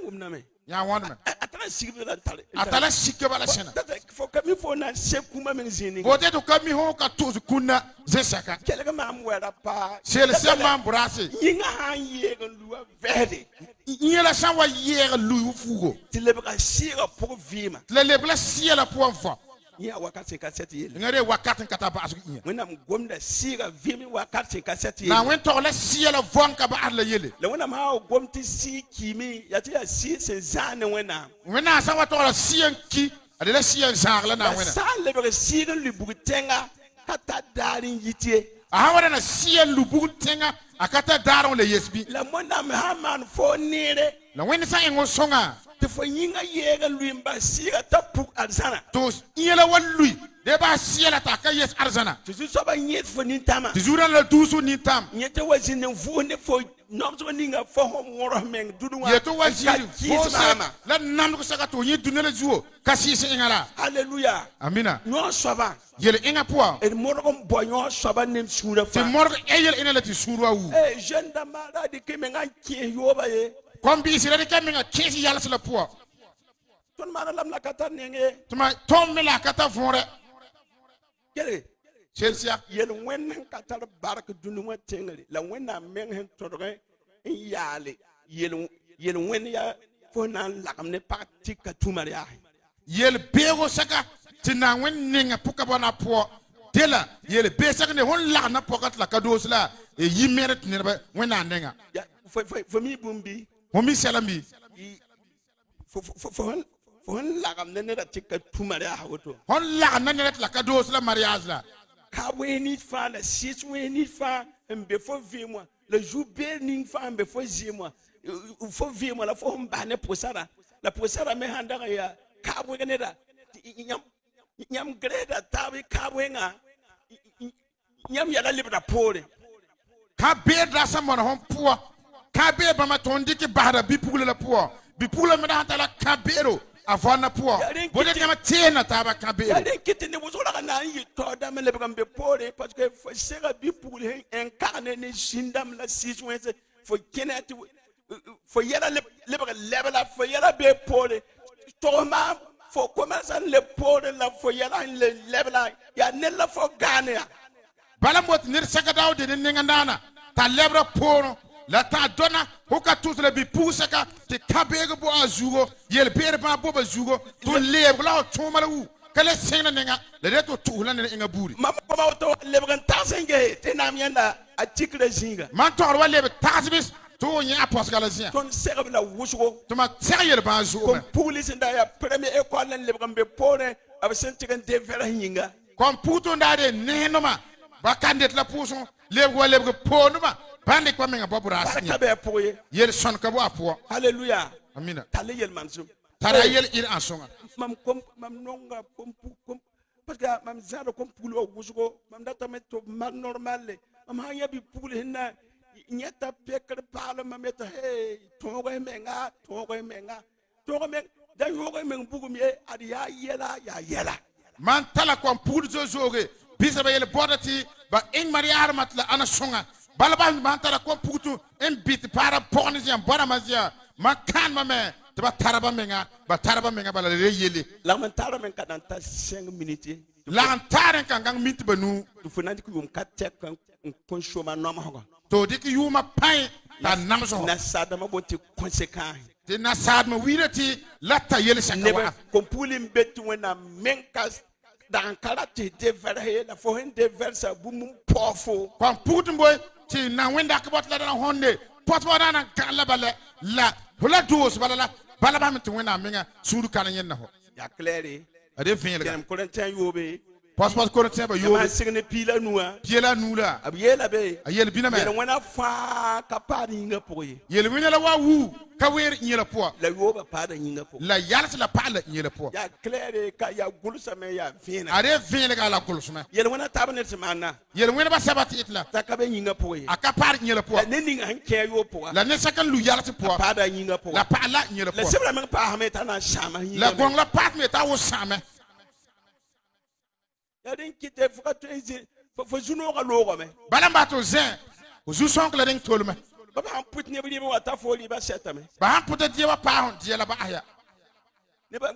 ngum na me yã wõndme atana sikbe la tale a tala sike bala sẽna fo kami fo na se kuma men zini bote tɩ ka mi fõ ka tʋʋs kũnna zẽ-sɛka kelga mam wera pa sel sẽn maan bʋraase yinga han yegen luwa verde yẽ la sã n wa yɛɛg luy fuugo ti lebga siga pour vima tɩ la leb la sɩa la pʋgẽ võ ya wakati ka set yel nga re wakat n ka tar bagsg yẽ wẽnnaam gomda siga vimi wakati ka set na yel wẽn tog la sɩa la võ n ka bagsd la yele la wẽnnaam ha gom tɩ si kimi ya tɩ ya si sẽn zãane wẽnnaam wẽnnaam sã n wa tog la sɩa n ki a de la sɩa n zãag la na la wẽna sã n lebg sig n lʋ bug tẽnga ka ta daar n yit ye a sã n wa rẽna sɩa n lu bugd tẽngã a ka tar daarẽ la yesbi la wẽnnaam sã n maan fo neere la wẽnd sã n ẽng sõngã tɩ fo yĩnga yeeg n lʋɩ n bas siga t'a puk arzãna tɩ yẽ la wa luy de baa sɩa la t'a ka yes arzãna tɩ zu-soabã yẽs fo nintãmã tɩ zuurã la duusd nin-tãm yẽ tɩ wa zĩnd n vʋʋs ne fo nomsg ninga fo fõm wõrs meng dũni wã yeto wa n ka zĩig kɩɩs vʋʋse maama la namdg saka tɩ f yẽ dũnã la zuo ka sɩɩs ẽngã la halleluya amina yõ-soabã yel ẽngã pʋgã d modg n bɔ yõ-soabã nem sũurã tɩ fãa modg ẽ yel ẽna la tɩ sũur wa wu jeune dãmbã ra dɩke menga n kẽes yooba ye kõn-biisi ra dɩka mengã kẽes yals la pʋgã tõnd maana lam la ka tar neng ye tɩ ma tõnd me la a ka tar võorɛ kelge sel-sɩak yel wẽnd sẽn ka tar bark dũni wã tẽngre la wẽnnaam meng sẽn tõdg n yaale yel wẽnd yaa fo na n lagem ne pag tɩ ka tũmã yaa yel beego saka tɩ na wẽnd ninga pʋka bõna pʋɔ dẽ la yel beesg ne fõn lagna pʋgã tɩ la ka doos la yi mẽd tɩ nedbã wẽnnaam nengã fo mi bũmb bɩ fõ mi sɛla mi fo sẽn lagem ne neda tɩ ka tũmã yaa woto fõn lagna neda tɩ la ka doos la mariage la ka wẽes nins fãa la sɩs wẽes nins fãa n be fo vɩɩm wã la zu-beer ning fãa n be fo zɩɩm wã fo vɩɩm wã la fo sẽn bas ne pʋsara la pʋsara me sãn dag n yaa kaab wẽg neda yãmb grɛɛda taab kaab wẽngã yãmb yɛla lebda poore ka beed rasã mona fõn pʋɔ ka beed bãmba tõnd dɩk basda bi-pugla la pʋɔ bi-pugla me da sãn tara ka beero a vɔnna pʋɔ bõe yãmb teesna taaba ka yaa beero dẽn kɩtɩ ne wʋsg rag na n yɩ taoodame lebg n be poore parce que fo sega bi-pugl n kagne ne zĩndame la sɩs wẽnse fo kẽne tɩ fo yɛla lebg lɛbla fo yɛla bee poore togsma fo commence n le poore la fo yɛla n le lɛbla yaa ned la fo gaane ya bala mot ned saka dao de ne nenga naana t'a lebra poorõ la t'a dõna fo ka tʋs la bi-pug saka tɩ ka beeg bo a zugo yel beer bãa boba zugo tɩ leebg la f tõoma la wu ka le sẽngna nenga la de tɩ tʋʋs la ned ẽngã buuri mam goma woto lebg n tags n gese tɩ naam yẽnda a tikra zĩiga man togd wa leb tagsbs tɩ f yẽ a pɔsga la zĩa tõnd segb la wʋsgo tɩ ma seg yel bãa zugo kom pugli sẽn da yaa premier école n lebg n be poorẽ b sẽn tɩg n de vɛrs yĩnga kõn pug tʋ n daa de nesenoma ba ka det la pʋʋsẽ lebg wa lebg poornema bãn dɩk pa menga bab raas barka bɩ a pʋg ye yel sõnka bo a pʋgã halleluya amina tall yel mam zum tara yel ɩd ã sõnga mam nonga kom parce que mam zãada kom pugl wa wʋsgo mam datame tɩ b mar normal le mam sã n yã bɩ pugl sẽn na yẽta pekr paalem mam yetɩ he tõog menga da yõog meng bugum ye ad yaa yɛla man tala kõn pugd zoog-zooge bisba yel bɔda tɩ ba ẽng mariaarmã tɩ la ãna sõnga bala man tara kõn pugtu n bɩ tɩ paara pɔgẽ zĩa bõdãmã zĩa man kãanmã me tɩ ba tarba menga bala re yelle la mam taara men ka dan ta 5 minutes ye la n taar n kan gãng minti banuu tɩ fo na dɩk yʋʋm ka tɛk n kõn soma nomsgã tɩ dɩk yʋʋmã pãe t'a namsgɔ nasaadãmã bõe tɩ conséquence tɩ nasaadmã wɩɩra tɩ la ta yel-sãka neb wa kom pugl n be tɩ wẽnnaam meng ka dag n ka ra tɩ de vɛrs ye la fo sẽn de vɛrsa bũmb n paoog fo kõn pugd n boe tɩ na wẽndak bɔt la dãnaõnde pɔtbã dãna gãg la bala la fo la doos bala bãmb tɩ wẽnnaam menga sũur kãn yẽnda fo yaa claire a de vẽelga kẽnem korẽntẽ yoobe pɔs korẽtẽ ba yãmb yoobe sẽn sig ne piila nuwã piela nuu la b yeela be a yel bĩname yel wẽna fãa ka paad yĩngã pʋgẽ ye yel wẽna la wa wu ka weer yẽ la pʋga la yooba paada yĩngã pʋgẽ la yals la paal la yẽ la pʋga yaa claire ka yaa gʋlsame yaa vẽena a de vẽelga la gʋlsmɛ yel wẽna tab ned tɩ maanna yel wẽnebã sɛba tɩ la t'a ka be yĩngã pʋgẽ ye a ka paad yẽ la la pʋga ne ninga sẽn kẽ a yoo pʋga la ne sak n lu yals pʋga paada yĩngã pʋga la paal la yẽ la la pʋga sebra meng paasame t'a na n sãama la yĩngã gõng la paas me t'a wo sãame Ya den kite fuka twenzi fo juno ga logo me. Balamba to zen. Ozu sonk la ding tolme. Ba ba put ne bi wa ta fo li ba seta me. Ba han puta die wa pa hon die la ba ya. Ne ba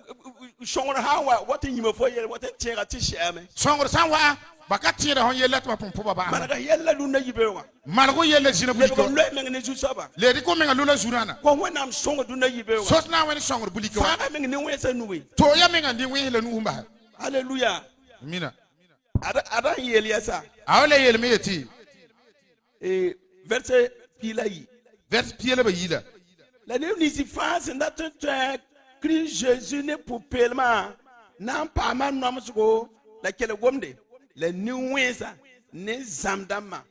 shongora ha wa what nyima fo yele what tira ti shame. Songor san wa baka tire hon yele to pompo ba. Mana ga yella lu na yibe wa. Malgo yele zina Le buliko. ko lo me ne ju saba. Le di ko menga lula zurana. Ko wona am songo du na yibe wa. Sot na wen songor buliko. Fa me ne wesa nuwe. To ya menga ndi wen hele nu umba. Hallelujah. Mina. Ada yele yasa. Awle yele me yeti. Verset pila yi. Vers piele ba yila. La ne ni si face na te Christ Jésus ne poupelma nan pa ma nom sugo la kele gomde le ni wesa ne zamdama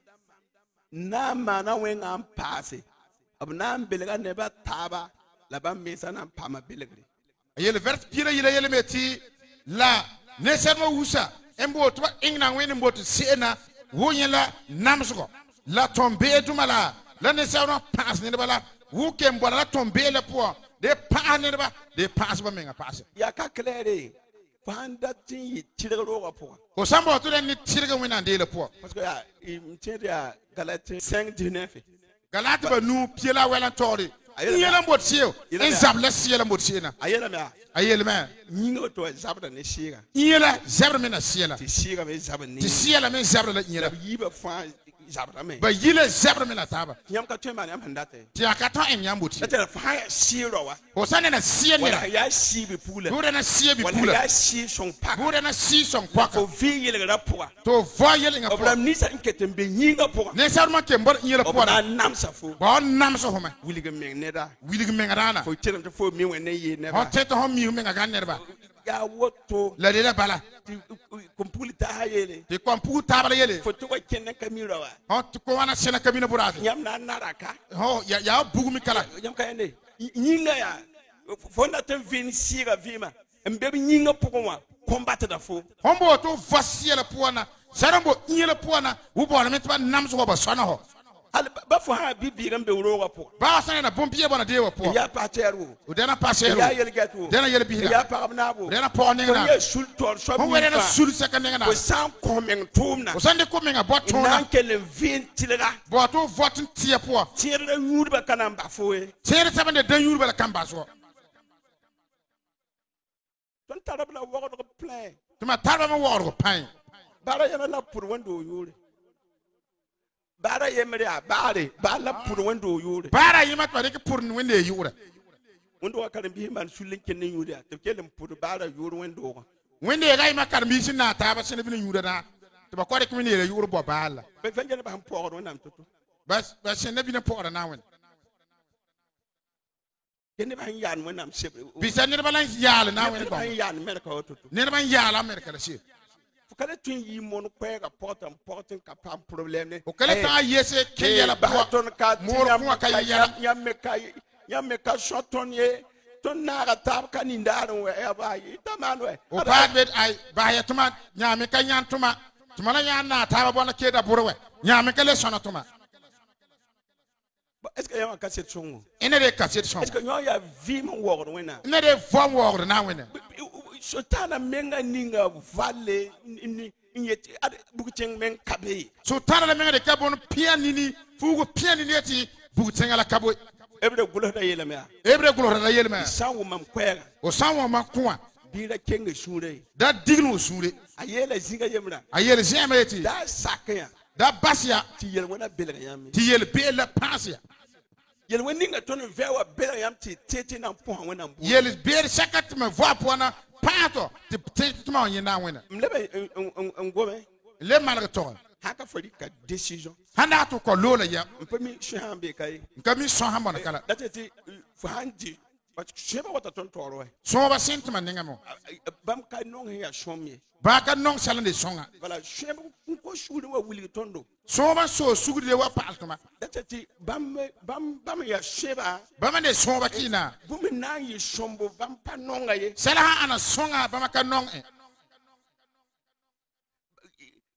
na ma na wen am passe ab nan belega ne ba taba la ba mesa nan pa ma belegri Yele vers piele yila yele me ti la ne sermo wusa embo to ingna wen mbo to sena wonyela namsugo la tombe dumala la ne serno pass ne bala wu kembo la tombe le po de pa ne ba de pass ba menga pass ya ka claire fanda tin yi tirero ga po ko sambo to ni tirga wina de le po parce que ya mtiende ya Galatie 5:19 galati ba nu piela wela tori yela mbot siyo en zabla siela mbot siena ayela me ayele me nyingo to zabra ne shira yela zabra me na siela ti shira me zabra ne ti siela me zabra la yela yiba fa zabra me ba yile zabra me na taba nyam ka twema nyam handate ti akata en nyamboti ete fa shira wa ko sane na sie wala ne ya shi bi pula bure na sie bi wala pula ya shi son pak bure na si son kwaka ko vi yele ga poa to vo yele nga po obram ni sa nkete mbe nyinga poa ne sarma ke mbor yele po obra na nam sa fo ba nam so homa wili ga me neda wili me ngana fo tiram te fo mi wene ye ne ho ba teto ho mi me nga nerba ya woto la de la bala kompulita hayele ti kompu tabala yele fo to ko kenne kamira wa ho ko wana sena kamina burati nyam na naraka ho ya bugumi kala nyam ka ende nyinga ya fo na te vin sira vima mbe bi nyinga pokwa combattre da fo hombo to vasiela puana sarambo yele puana ubo na metba nam so ba sona ho hal ba fo ha bibi gambe wuro po ba sana na bombie bona de wa po ya pateru o dena pasero ya yel gatu dena yele bihira ya paramnabo dena po ne na ya sultor so ho mi wele na fa sul sekane na o san komen tumna o sande ko menga botona nan kele vin tilga bo to votin tie po tire yur ba kanam ba fo e tere sabande dan yurba la kamba so ton tarabla wo ko plan tuma tarba ma wor ko pan bara yana la pour wando yure bara yemre a bare ba la pour wando yure bara yima to de ke pour ni wende yura wando wa kan bi man sulin ken yure to kelem pour bara yure wando ko wende ga yima kar mi sin na ta ba sin bi yura na to ba ko de ko ni le yura bo bala be fengene ba pour wonam to bas sin na bi na por na wen kene ba yan wonam sebre bi san ne balan yala na wen ko ba yan mer ko to ne ban yala amerika la si kala tun yi mon kwega portam ka pam problème ne o kala ta yese ke yala ba bo ton ka mor ko ka yala yamme ka shoton ye ton naga tab kan indaru we e ba yi taman we o pa bet ay ba ya tuma nyame ka nyan tuma la nyan na ta ba bona ke da burwe nyame ka le sona tuma est-ce que yama cassette songo ene de cassette son est-ce que nyo ya vi mon word wena ene de vom wor na wen sotana menga ninga vale ni nyeti ad buguteng men kabe so tara la menga de kabon pianini fugo pianini eti buguteng la kabo ebre gulo da yele me ebre gulo da yele me sanwo mam kwega o sanwo ma kwa bira kenge shure da dignu sure ayele zinga yemra ayele zema eti da sakya da basia ti yele wona belega yami ti yele be la pasia yele weninga ton vewa belega yam ti tete na po wona mbu yele be sakat me voa pona pato ti tete ma yena wena mlebe ngome le malga to haka fari ka decision handa to ko lola ya mpemi shahambe kai ngami so ha mona kala dateti fahandi but sheba wata ton toro we so ba sentiment ninga mo bam ka non ya shomye ba ka non salande songa voilà sheba ko shude wa wuli tondo so ba so sugde wa paltuma dateti bam ya sheba ba mane so ba kina bumi na yi shombo bam pa nonga ye sala ha ana songa ba maka non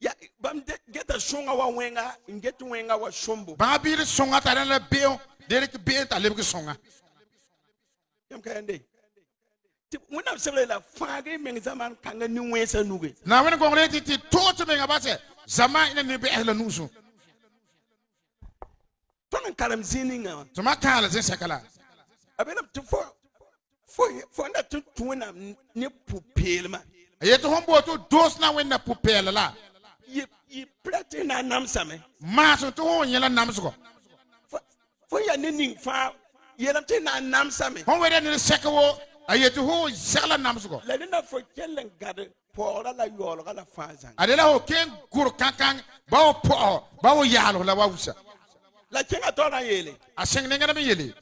ya bam geta shonga wa wenga ngetu wenga wa shombo ba bi songa ta la beo de ke be ta le ke songa yam ka ende When I'm saying la fage men zaman kanga ni wesa nuge. Na wen gong le ti to me ngabase zama ina ni be ehla nusu. Ton karam zininga. To ma kala zin sekala. Abena to for na to na ni pupelma. Ayeto hombo to dos na wen na pupela la. Ye prete na namsame. Ma so to hon yela namsugo. For ya ni fa yelam te na namsame. Hon we ni sekawo ayeto ho sala namsugo. La na for kellen gade pora la yolo la fazan. Adela ho ken gur kankan bawo po bawo yalo la wawusa. La kenga tora yele. Aseng nenga me yele.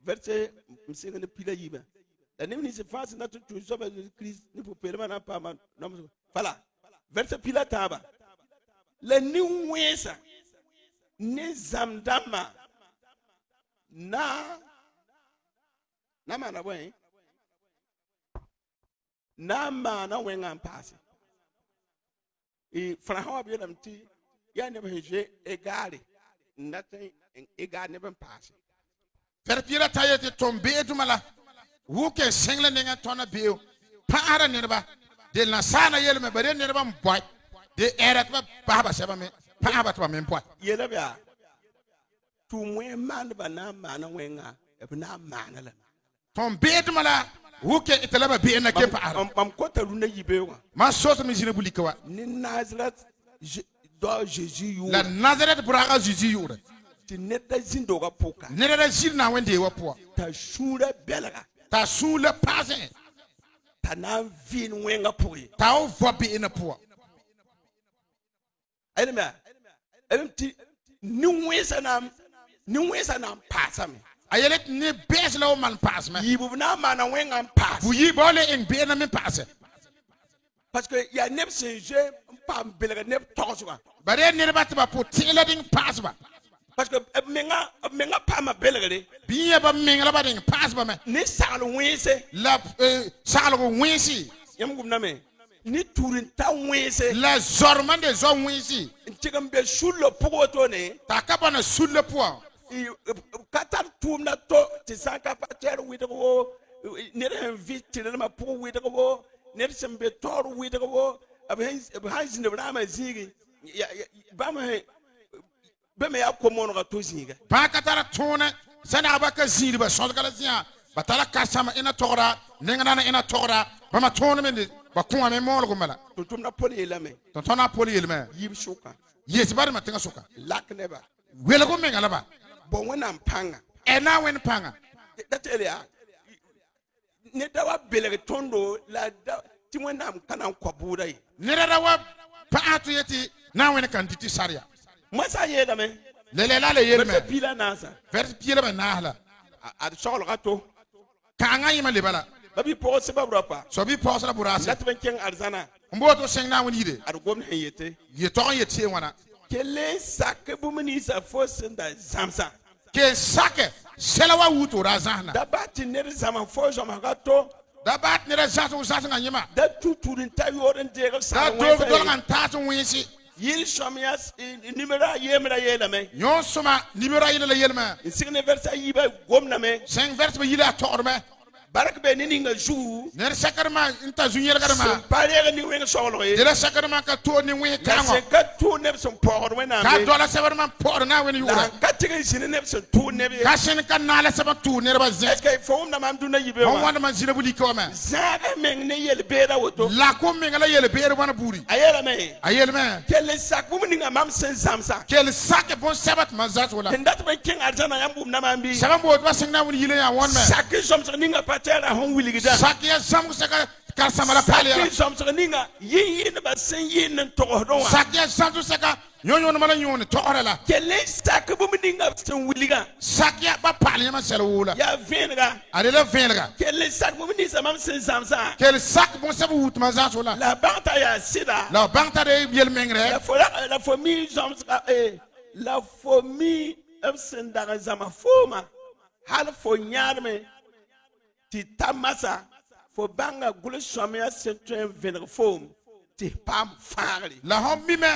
Verse msinga ne pila yiba. La nemi se fasi na tu soba Christ ni pupelma na pa man. Fala. Verse pila taba. La ni wesa ni zamdama na mana we na mana we ngam pasi e frahawa bi lam ti ya ne beje egale nothing egale ne ban pasi Ferpira tayete tombe dumala wuke sengle nenga tona biu paara nerba de la sana yele me bare nerba mboy de erat ba baba seba me paaba to me mboy yele bia tu mwe man ba na mana wenga e na mana la tombe dumala wuke italaba bi na ke paara mam kota runa yibewa ma soto mi jine bulikawa ni Nazareth do Jésus yu la Nazareth buraga Jésus yu ti neta zindo ga poka nera zir na wende wa po ta shura belga ta su le pasen ta na vin wenga poye ta o vo bi na po elma ti ni wesa na pasa me ayelet ne bes la o man pas me yibu na mana wenga pas bu yi bole en bi na me passe parce que ya neb se je pam belga neb tosuga bare nerba ta ba po tela ding pas ba parce que menga pama belga de biye ba mingla ba ding pas ba me ni sal wese la salgo wensi yam gum na me ni turin ta wese la zormande zo wensi ntigam be sullo pogoto ne ta ka bana sulle po katar tum na to ti sanka pater wido ne ren vitire ma po wido ne sembe tor wido abhan ne brama zigi ba ma be me akomono ga to zinga ba ka tara tona sana ba ka ziri ba so kala zia ba tala kasama ina tora ninga na ina tora ba ma tona me ba kuma me mo ko mala to tum na poli elame to tona poli elme yib shuka yes ba ma tinga suka lak neba wela ko me ngala ba bon wena mpanga e na wen panga that area ne dawa belere tondo la ti wena kana kwabura yi nera wa paatu yeti na wen kan titi saria masa ye da me lele la le yelme me pila nasa vers piele ba na hala ad shogol gato ka nga yima le bala babi po se babropa so bi pos la burasa lat ben ken arzana mbo to seng na wen yide ad gom hen yete ye to yeti wana kele sak bu mini sa fosenda zamsa ke sake selawa wuto razana da bati ne zama fo joma gato da bat nera zatu zatu nga yima da tuturin tayoren de ga da sa do do kan tatu wensi yil shamias numera yemra yelame yon suma numero yele la yelma signe versa yiba gomna me seng vers ba yila torme barak be ni nga jou ner sakarma inta zunyel garma pare ni wen solo ye de la sakarma ka to ni wen ka kango se ka tu ne son por wena ka me do la sabarma por na wen la yura ka tige sine ne son tu ne be ka sen kan na la saba tu ner ba est zet ce que fo na mam du na yibe on wa wanda man zina buli ko ma zaga men ne yel be da woto la ko me ngala yele beere wana buri ayela me ayel me kele sak bu ni nga mam sen zamsa kel sake bon sabat ma zat wala ndat ben king arjana yambum na mambi saba bo ba seng na wen yile ya won me sak som so ni nga patera hon wili gida sake ya zam saka ka samala pali ya sak som so ni nga yin ba sen yin to don wa sake ya zam saka nyonyo mala nyone to orala kele sak bu ni nga sen wili ga sake ya ba pali ma sel wula ya venga adela venga kele sak bu ni sa mam sen zamsa kel sak bon sabu wut ma zat wala la banta ya sida la bangta de yel mengre la famille zamsa la famille sen da zama foma hal fo nyarme ti tamasa fo banga gulu somya sen venre fom ti pam fari la hom mi me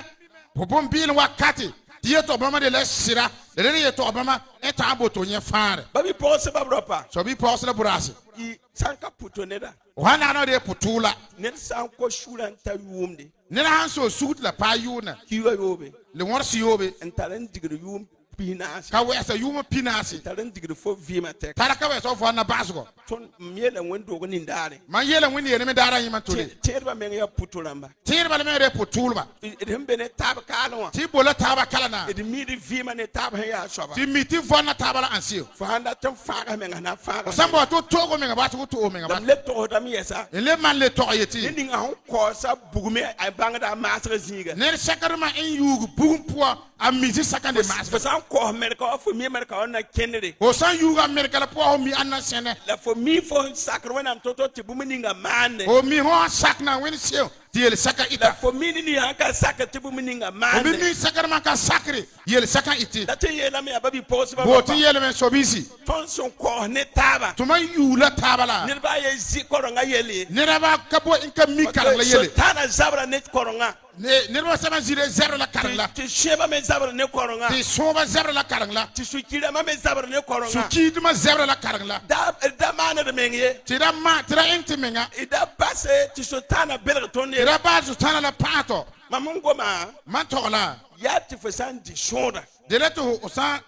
bobom bin wakati die to bama de la sira de ye to bama eta boto nye fare Babi pose babropa. so bi pos la burasi I sanka puto neda. wana na de putula Net sanko shula nta yumde. ne na hanso suit la pa yuna Kiwa yobe. le worsi yobe Entalen digre yum pinasi. ka wesa yuma pinasi Entalen digre fo vima tek. tara ka wesa fo na basgo Ton miele wendo go nindare. man yele wini yele me dara yima tole Terba menga ya puto lamba. tir bal me de putulba Edembe ne tab kalwa. ti bola taba kala na Edemidi vima ne tab ya soba. ti miti vona tabala ansio Fahanda tan faga menga na faga. sambo to togo me ba to o me ba Dam lepto dam yesa. ele man le to yeti Ni nga hon ko sa bugume ay bangda masra zinga. ne sakarma en yugu bugum po a misi sakande mas Fasan ko Amerika fo mi Amerika on na Kennedy. o san yuga amerika la po mi anna sene La fo mi fo sakro wenam toto te bumininga mane. o mi ho sakna wen sio ti ele saka La ita fo mi ni haka saka te bumininga o mi mane. mi sakarma ka sakri yele saka iti La te yela me ababi posi ba. bo ti yele men sobisi Ton son ko ne taba. tuma yula tabala Ni ba ye zi koronga yele. ne raba kabo in ka mi kala la yele Tana zabra ne koronga. ne raba sama zire zero la karla Ti sheba me zabra ne koronga. ti soba zero la karla Ti sukira ma me zabra ne su koronga. kiduma zero la karla Da mana de menye. ti da ma ti da enti menga Ida passe ti sotana belga ti tonne. da ba su tana la pato Mamungo ma man tola ya ti fasan di shonda. de le to o san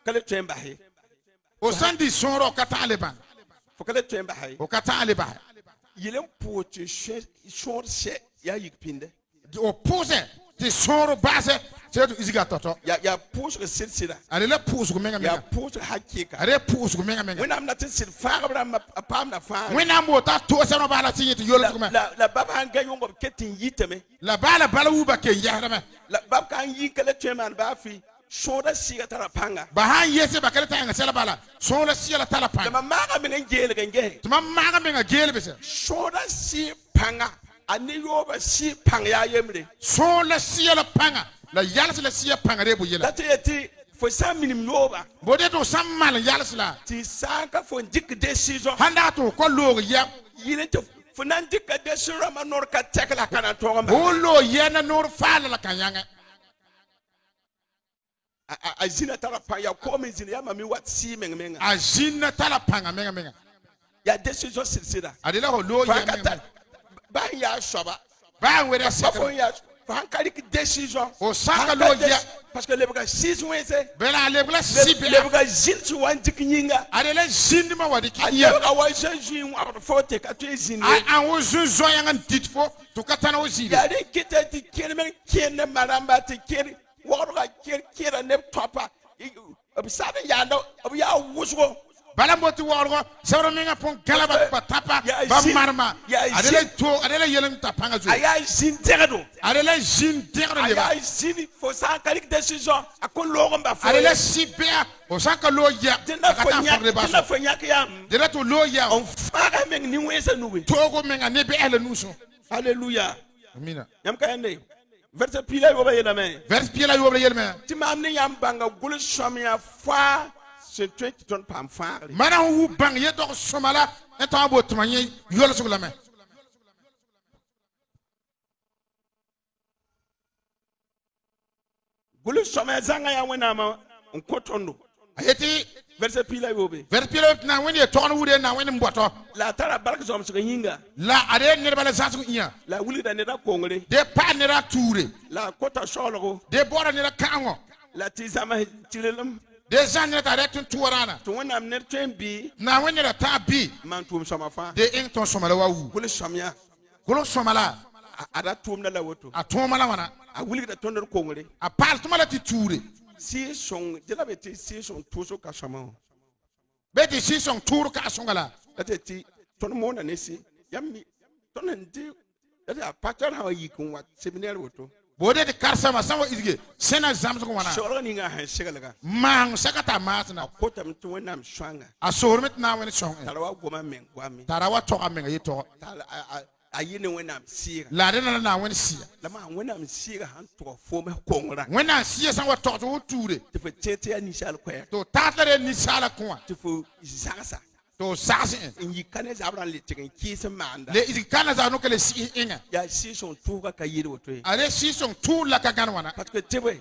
Kale temba he. o san di sonro ka taliban Fo kale temba he. o ka taliban Yelen pote shor she ya yikpinde. o pose ti sonro base se to isiga toto Ya push ke silsila. ale le puse ko menga Ya menga push hakika. ale puse ko menga menga When I'm not in sil fagra ma pam na fa. wena mo ta to se no bala tinyi to yolo ko me La baba hanga yongo ketin yiteme. la bala uba ke yahra me La bab kan yin kale teman ba fi. Shoda siga tara panga. ba han yese ba kala tanga sela bala so la siela tala Da pan mama me ngele nge. tuma maga menga gele bese Shoda si panga. Ani yoba si panga ya yemre. so la siela panga la yalse la sia panga re bu yela That yeti for some minim yoba. bode to sammal yalse la Ti sanka for dik decision. handa to ko lo ya Yile to for nan dik decision ma nor ka tekla kana to ma. o lo yena nor fala la kanyanga A zina tara pa ya ko min zina ya mami wat si menga. a jinna tala panga menga menga Ya decision silsila. adela ho lo ya menga Ba ya shoba. ba were Ba fo sekra ya fa hankali ki decision. o saka lo ya Parce que le baka 6 wese. bela le bla Le sibila baka zin su wan dik nyinga. adela jindi ma wadi ki Ya ya ka wa jeju wa fo te ka tu zin. an wo zo yang ditfo to katana o zide Ya ri kita ti kene men kene maramba ti kene. Wa ka kene ne topa. Obsabe ya no ya wusgo. bala moti worgo sawro menga pon galaba ba tapa Ya ba jin- marma ya adela jin- to adela yelem tapanga zo Aya zin teredo. adela jin degre le ba Aya zin fo sa hankali ki decision. Akon logo mba fo. adela sibea o saka lo ya Dina fo kata nya fogre ba dina so fo nya kiyam. dela to lo ya On faga men ni wese nuwe. togo menga ne be ele nuso Hallelujah. amina Yam kayande. Verse pila yo ba yela me. vers piela yo le yelme Ti mam ni yam banga gulu somya fa se 20 ton pam fa. mana wu bang ye to somala eta bo tmanye yolo so la me Gulu somya zanga ya wena ma nkotondo. ayeti Verse pila yo be. vers piela na weni to no wude na weni mboto La tara barka som so yinga. la ade ne bala sasu iya La wuli da ne da kongre. de pa ne ra toure La kota shologo. de bora ne ra kango La ti zama tilelum. de zan ne ta retun tuwarana To wena am ne twen bi na weni ra ta bi man tum soma fa. de en ton somala wa wu Gulu somya golo somala ada tum na la woto. a tomala wana A wuli da tondor kongre. a pal tomala ti toure Si son de la beti si son tuso ka sama. beti si son tour ka songala That ti ton mo na nesi. Yammi ton ndi that a pattern how you can what seminary woto. bode de karsama sawo izge sena zamso ko wana Shoro ni nga han shigalaga. mang sakata matna Kota mtu wena mshwanga. a sormet na weni song Talawa goma mengwami. tarawa to amenga yito Tala ayine wena msiga. la de na weni sia Lama wena msiga han to fome kongora. wena sia san wa to to toure Tifu tete ya nishal kwe. to tatlare ni sala kwa Tifu zangasa. to sasi Inyi kane zabran le tiken kisa manda. le izikana za no kele si inga Ya si son tuga ka yiri woto. ale si son tour la ka gan wana Parce que tebe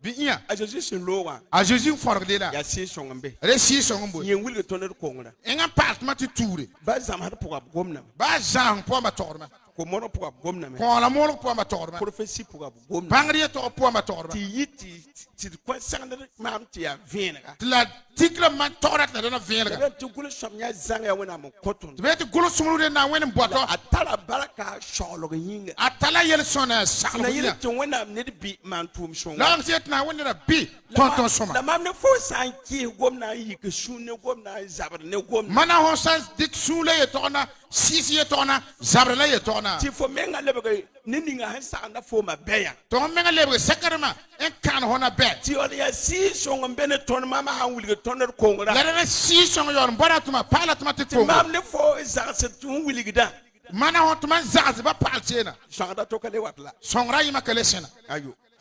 bi iya a Jésus sin lowa a Jésus forg de la ya si songambe re si so ngbo yen wilga toner kongra enga partment ti toure ba zam har pour gomna ba jang po ma torma ko mono pour gomna me ko la mol po ma torma prophétie pour gomna bangri to po ma torma ti yiti ti ko sangna mam ti ya venga la tikla man torat na venga da ti gulu somnya zanga wona mo koton be ti gulu sumrude na wen boto atala baraka sholo yinga atala yel sona sakla na yila yele ti wona ne bi man tum shon la set na wen na bi tonton soma la mam ne fo san ki gomna yi ke shune gomna zabar ne gomna mana ho sans dik sule ye tona sisi ye tona zabre la ye tona ti fo menga lebe ni ninga han sa na fo ma beya to menga lebe sakarma en kan hona be ti on ya si shon mbene ton mama han wilga toner kongra la na si son yor mbara tuma pala tuma ti ti ko mam ne fo za se tun wilga mana ho tuma zaz ba pal sena shangda to kale watla songra yima kale sena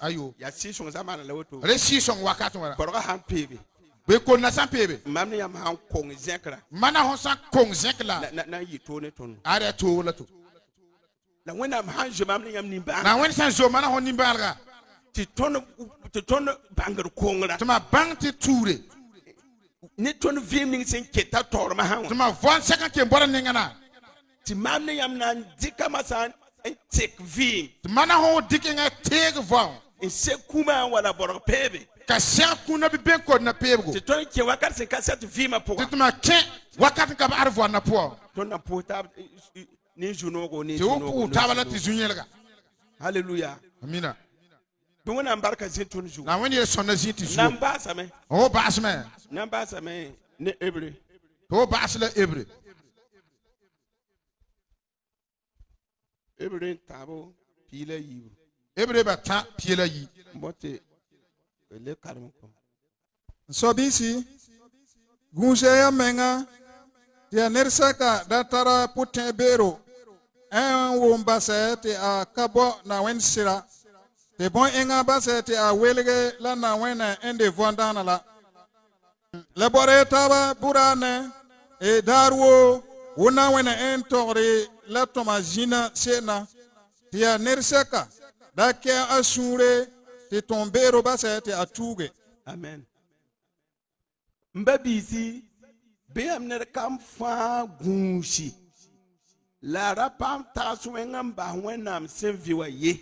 ayo ya si shon zamana la woto re si son wakati wala korga han pebe be ko na san pebe mam ne yam han kong zekra mana ho san kong zekla na yi to ne ton are to la to la wena han je mam ne yam nimba na wen san zo mana ho nimbalga ti ton bangar kongra tuma bang ti toure ni ton vimning sen keta torma han tuma von second ke mbora ningana ti mam ne yam nan dika masan en tek vim mana ho dikinga teg von en se kuma wala bor pebe ka ser kuna bi ben ko na pebgo ti ton ke wakat sen kaset vima pour tuma ke wakati ka ba arvo na po ton na pota ni junogo ni te o tabala ti zunyelga hallelujah amina don wona barka zin ton ju na when you sonna ziti zu nan ba same o basme nan ba same ne ebre o basle ebre ebre tabo pile yi ebre ba ta piela yi mbote le karmo ko so bisi gunse ya menga ya nersaka datara putin bero en wo mbase te a kabo na wen sira te bon enga base te a welge la na wen ende vondana la labore taba burane e darwo wona wen en tori la tomazina sena te a nersaka da ke asure te tombero base te a tuge amen mbabisi be amner kam fa gunshi la rapam tasu engam ba wenam senviwa ye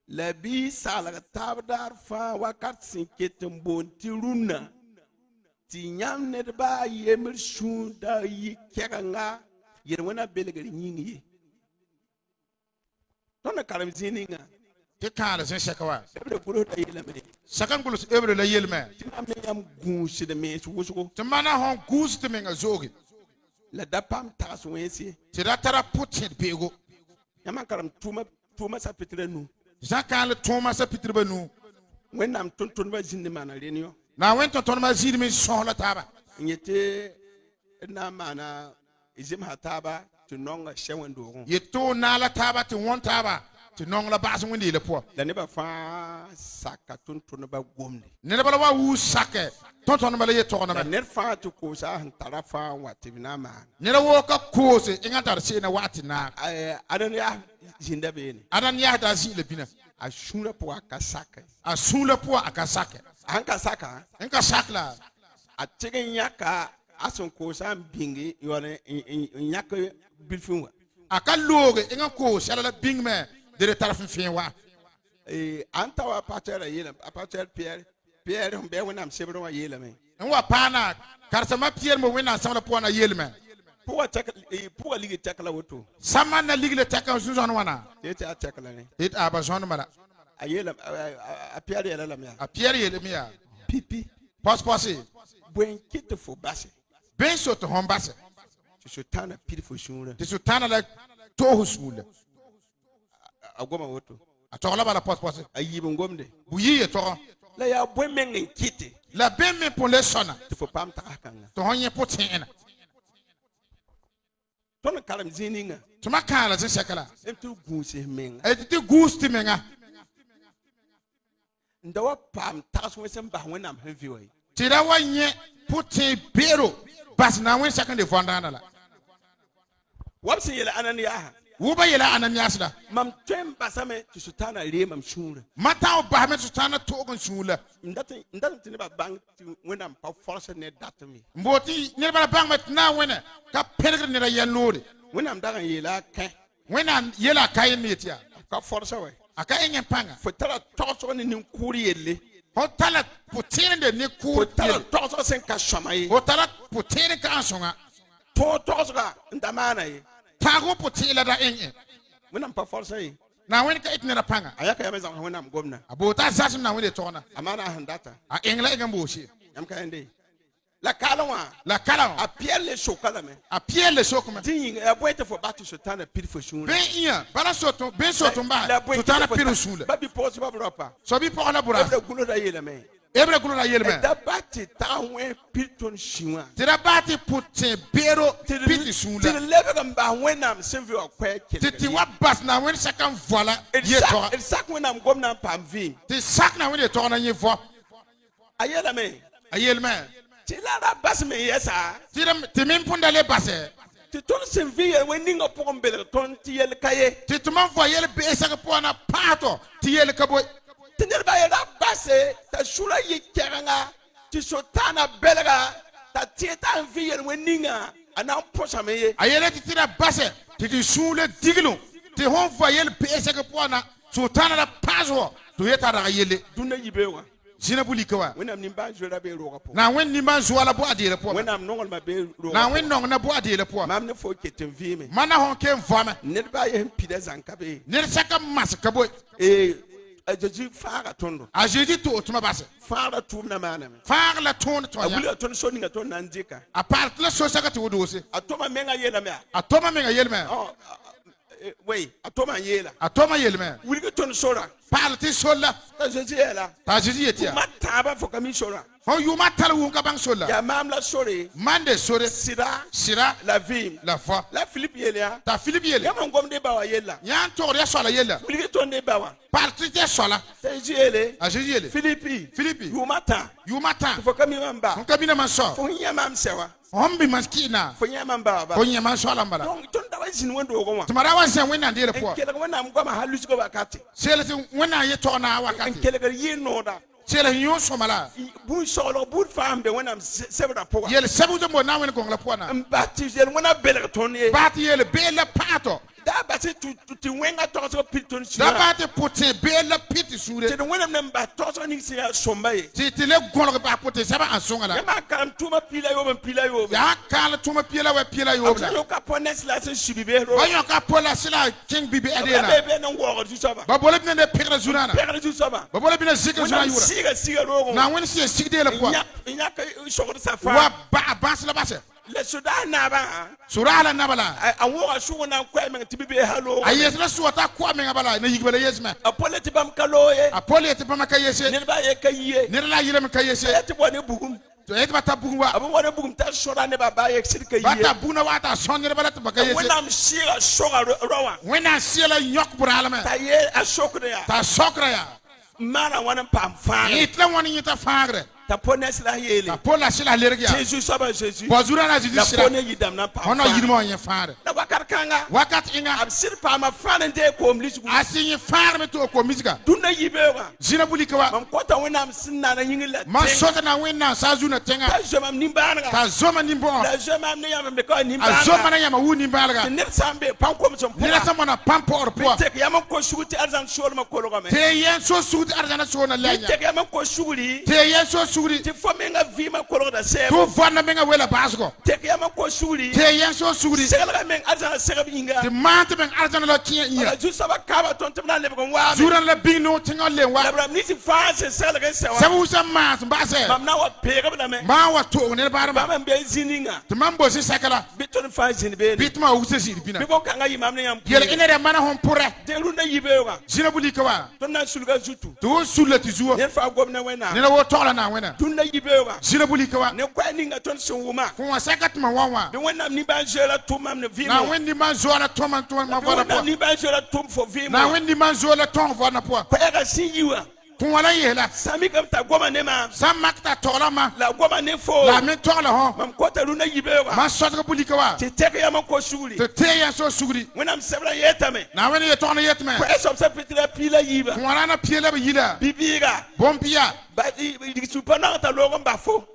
la bi sala tabdar fa wakat sin ketem bon tiruna ti nyam ne ba yemir shu da yi keganga yer wona belegari nyingi ye tona karam zininga te kala sen shakawa ebre buro da yela me sakan gulus ebre la yelme tinam ne yam gunshi de me sugo te mana ho gust me nga zogi la dapam tasu wensi te da tara putin pego yaman karam tuma sa petre nu zakan le toma sa pitriba nu wenam ton ba jinde mana renio na wen ton ma zid mi son la taba nyete na mana izim hataba to nonga shewendo gon ye to na la taba te won taba te nong la bas windi le po la ne ba fa saka ton ba gomne ne bala wa wu sake ton ma le ye to na la ma ne fa to ko sa han tarafa watibina ma ne la wo ka kose inga tar se na wati na adan ya jinda be ni adan ya da zi le bina a shura po akasaka a sun le po akasake an ka saka inka sakla a cikin yaka asun ko sa bingi yone nyaka bilfinwa akaloge inga ko sala la bingme de tarafin finwa anta wa patera yela patera Pierre on be wonam sebro wa yela me nwa pana karsama Pierre mo wena samla po na yelme pour ligue takala woto sama na ligle takan zon wana yete a takala ne it aba zon mala a yela a Pierre yela la me a Pierre yelme ya pipi posse buen kite fo basse ben so to hombase tu so tana pili fo shura ti sutana la to husule agoma woto a to la bala posse a yibo ngomde buyi to la ya buen men kite la ben me pour les sona tu fo pam takanga to honye potin ton kalam zininga tuma kala se sekala em tu gunse men e ti gusti menga ndawa pam taso wesen ba wonam heavyway ti da wanye potin bero bas na wen second de fondana la wabsin yela ananiya Uba yela Ananias da. Mam twem basame to sultana re mam shura. Mata o Bahame Sultana token shula. Ndatan tineba bank when I'm force net that to me. Mboti never bang met now winner. Ka penegrate nera yellow. When I'm done yela ke When I'm yella kayan metia. ka force away. Aka engen panga. For tell a toss on in Kuriele. Hotala putin de ne For tell a ku. toss and Kashamai. Hotala putin ka ansonga. To tossga and the man. Tago putila da engen. When I'm force away. Na when ka itnera panga. I can when I'm governor. Abota zasum na when they tona. A man and data. A engla engen boshi. I'm kind of La Calawa. La kala. A Pierre Chocalame. A pierre le sokuma. Ding a waiting for battle sultana pit for soon. Ben iya. Bala soto. Ben soto mba. Sultana piru sula. But before Robber. So bi pa ona bura. The Gulu Yela me. Ebre kulo na yelme. That batty town where Piton Shima. Tira bati putin bero piti To sula. the level of when I'm sending you a quick. Titi wa bas na when second voila. Ye to. It's sack when I'm going to Pamvi. Ti sak na when they to na ye vo. Ayela me. A yelme. Tila bas me, yes, sir. Tira timim punda le base. To turn some veal winning upon Bell, Tontiel Kaye. Tituma vo yel be saka po na pato. Ti yel kabo. Tinelba Basse, the Shula Yikaranga, Tisotana Bellaga, that theatre and veal winning, and now Posame. A yel tira base. Titi sule diglu. Ti hon vo yel be saka po na sultana la paso. Tu yeta da yele. Duna Yibewa. Zina bulikawa. When I'm Nimba Jurabe Rogapo. Na when ni man zuala bo adile po. When I'm not on my bay, Na when no na bo adile po. Mamma for kitten Vime. Mana hon kem vome. Never buy him Peters and Cabe. Ne saka mas kabo. A Jaji Faga Tondo. A jeudi to otuma base. Father to Naman. Far la ton to I ya. will attend Soning at Nandika. A part la so saka to dosi. I told my men a yellow. A toma menga yelme. Oh, wait, I told my yellow. A toma yelme. Will get on Sora. Parti sola. That's a yellow. Ta jeudi etia. Mataba for Commissioner. Ho you matal won ka bang sola. Ya mamla sorry. Mande sore Sira, sira la vim, la fa. la Philippe Yelia. Ta Philippe yele. Yaman gom de bawa yella. Yan to ya sola yele. Will get on de bawa. Parti te sola. Tejele. A jeudi yele. Philippe. Philippe. You matter. You mata. For coming mamba. On kabina man so. For Yamam Sewa. Hombi maskina. For Yamamba. Ko nyama so la mbala. Don't always in one do go. Tumara wa sen wena ndele po. When I'm going to halus go back at it. Sele wena ye to na And wakati. Kellegar ye know that. Sele nyo so mala. Boon solo, boot farm, the when I'm several poor. Yele sebu mo na when ko ngla po na. And Baptist, when I better Tony. Bati yele bele pato. That batty to wing a toss of Piton. Da bati puti bele piti sure. The one of them but toss on his somebody. Ti le golo ba puti saba ansonga la. Yama come to my pillar over and pillar over. Ya kala tuma pila we pila yo I la. look upon this lesson should be very Ba yo ka pola sila king bibi edena. baby and walk to Saba. Ba bole bine de pekra zunana. Parents to Saba. Ba bole bine zika When zuna I'm yura. seeing a cigarette. Na when si sigde le po. Yaka short Wa safari. ba bas la base. Let's Sudan Naba. Surala nabala. I want a shoe now cramming to be hello. A yes la suata kwa menga bala na yigwele yesme. A politibam kaloe. A pole te pama kayese. Nearby a kaye. Ne la yile me kayese. Let one boom. To et bata bungwa. I want to boom that short I never buy a silk. Bata buna wata sonye bala te When bakayese. I'm seeing a sugar rower. When I see la nyok burala me. Taye a shock there. Ta sokra ya. Man, I want to pump fan. Itla wani yita fagre. Ta pones la yele. Ta pola sila lergia. Jesus Saba Jesus. Bozura na La jidi sila. pone yidam na pump. Ono yidmo nye fagre. Na wakarkanga. Wakat inga. I'm still palm a fan and take home. Listen, Asinye fagre me to ko misika. do not yibewa. Zina bulikawa. I'm quite when I'm sitting and you let Man sota na wena sa zuna tenga. I'm Nimbana. Ta zoma nimbo. That's I'm Niam because Azoma Nimbana. na yama wu nimbalga. The next time, Pankom some Nila sama na pampo or po. take Yamako shoot as I'm sure my cologame. Te yen so sudi arzana so na lenya. Take Yamako Shuri. Te yen so sudi. To forming a Vima Coloda say, Tu vana menga wela basko. take Yamako Shuri. Te yen so sudi. Selamen as a Te Serabinga. mante men arzana la kiya iya. Just have a cover to Lebanon. Zuran la bino tinga lewa. I'm needing fans and sell against our Sabu sa mas mbase. Mam now a pair of them. Ma wa to ne barama. Mam Benzininga. Te mambo si sakala. Between fines in the bed. Bitma usesi bina. People can I am. Yele ine de mana hon pore. They run the Yibewa. Zina bulikawa. Don't not Sulga Zutu. Tu sulle ti zuo. Then for Governor Wena. Nila wo tola na wena. Tunda Yibewa. Zina bulikawa. No quieting a ton so woman. Kwa sakat ma wawa. The one I'm Nibanjela tomb and the Na Vima. when di man zo la toma toma ma The vona one I'm po. Nibanjela tomb for Na Vima. when di man zo la toma vona po. Where I see you. Puala yela. Sami kam ta goma ne ma. Sam makta tola ma. La goma ne fo. La me tola ho. Mam kota runa yibewa. Ma sotka bulikawa. Te teke ya man ko suguri. Te teya so sugri. When I'm sebra yetame. Na wen ye tona yetme. Ko esom se pitira pila yiba. Puala na piela yila. Bibiga. Bompia. Ba di supa na ta logon ba fo.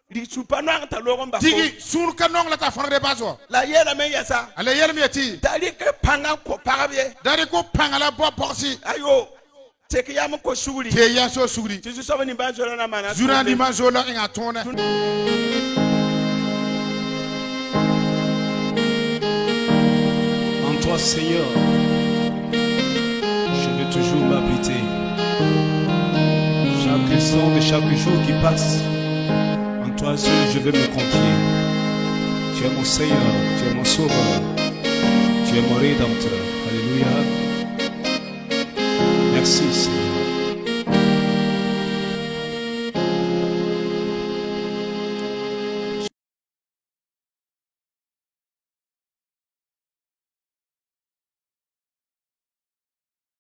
Di supa na ta logon ba fo. Tigi sur kanong la ta fona de bazo. La yela me yasa. Ale yel mi ati. Dali ke panga ko parabie. Dari ko pangala bo boxi. Ayo. Teke ya man ko suguri. Teya so sugri. Tu so ni ba jora na mana. Zura ni manzola inga tona. En toi, Seigneur, je vais toujours m'habiter. Chaque instant de chaque jour qui passe, en toi seul, je vais me confier. Tu es mon Seigneur, tu es mon Sauveur, tu es mon Rédempteur. Alléluia. Merci, Seigneur.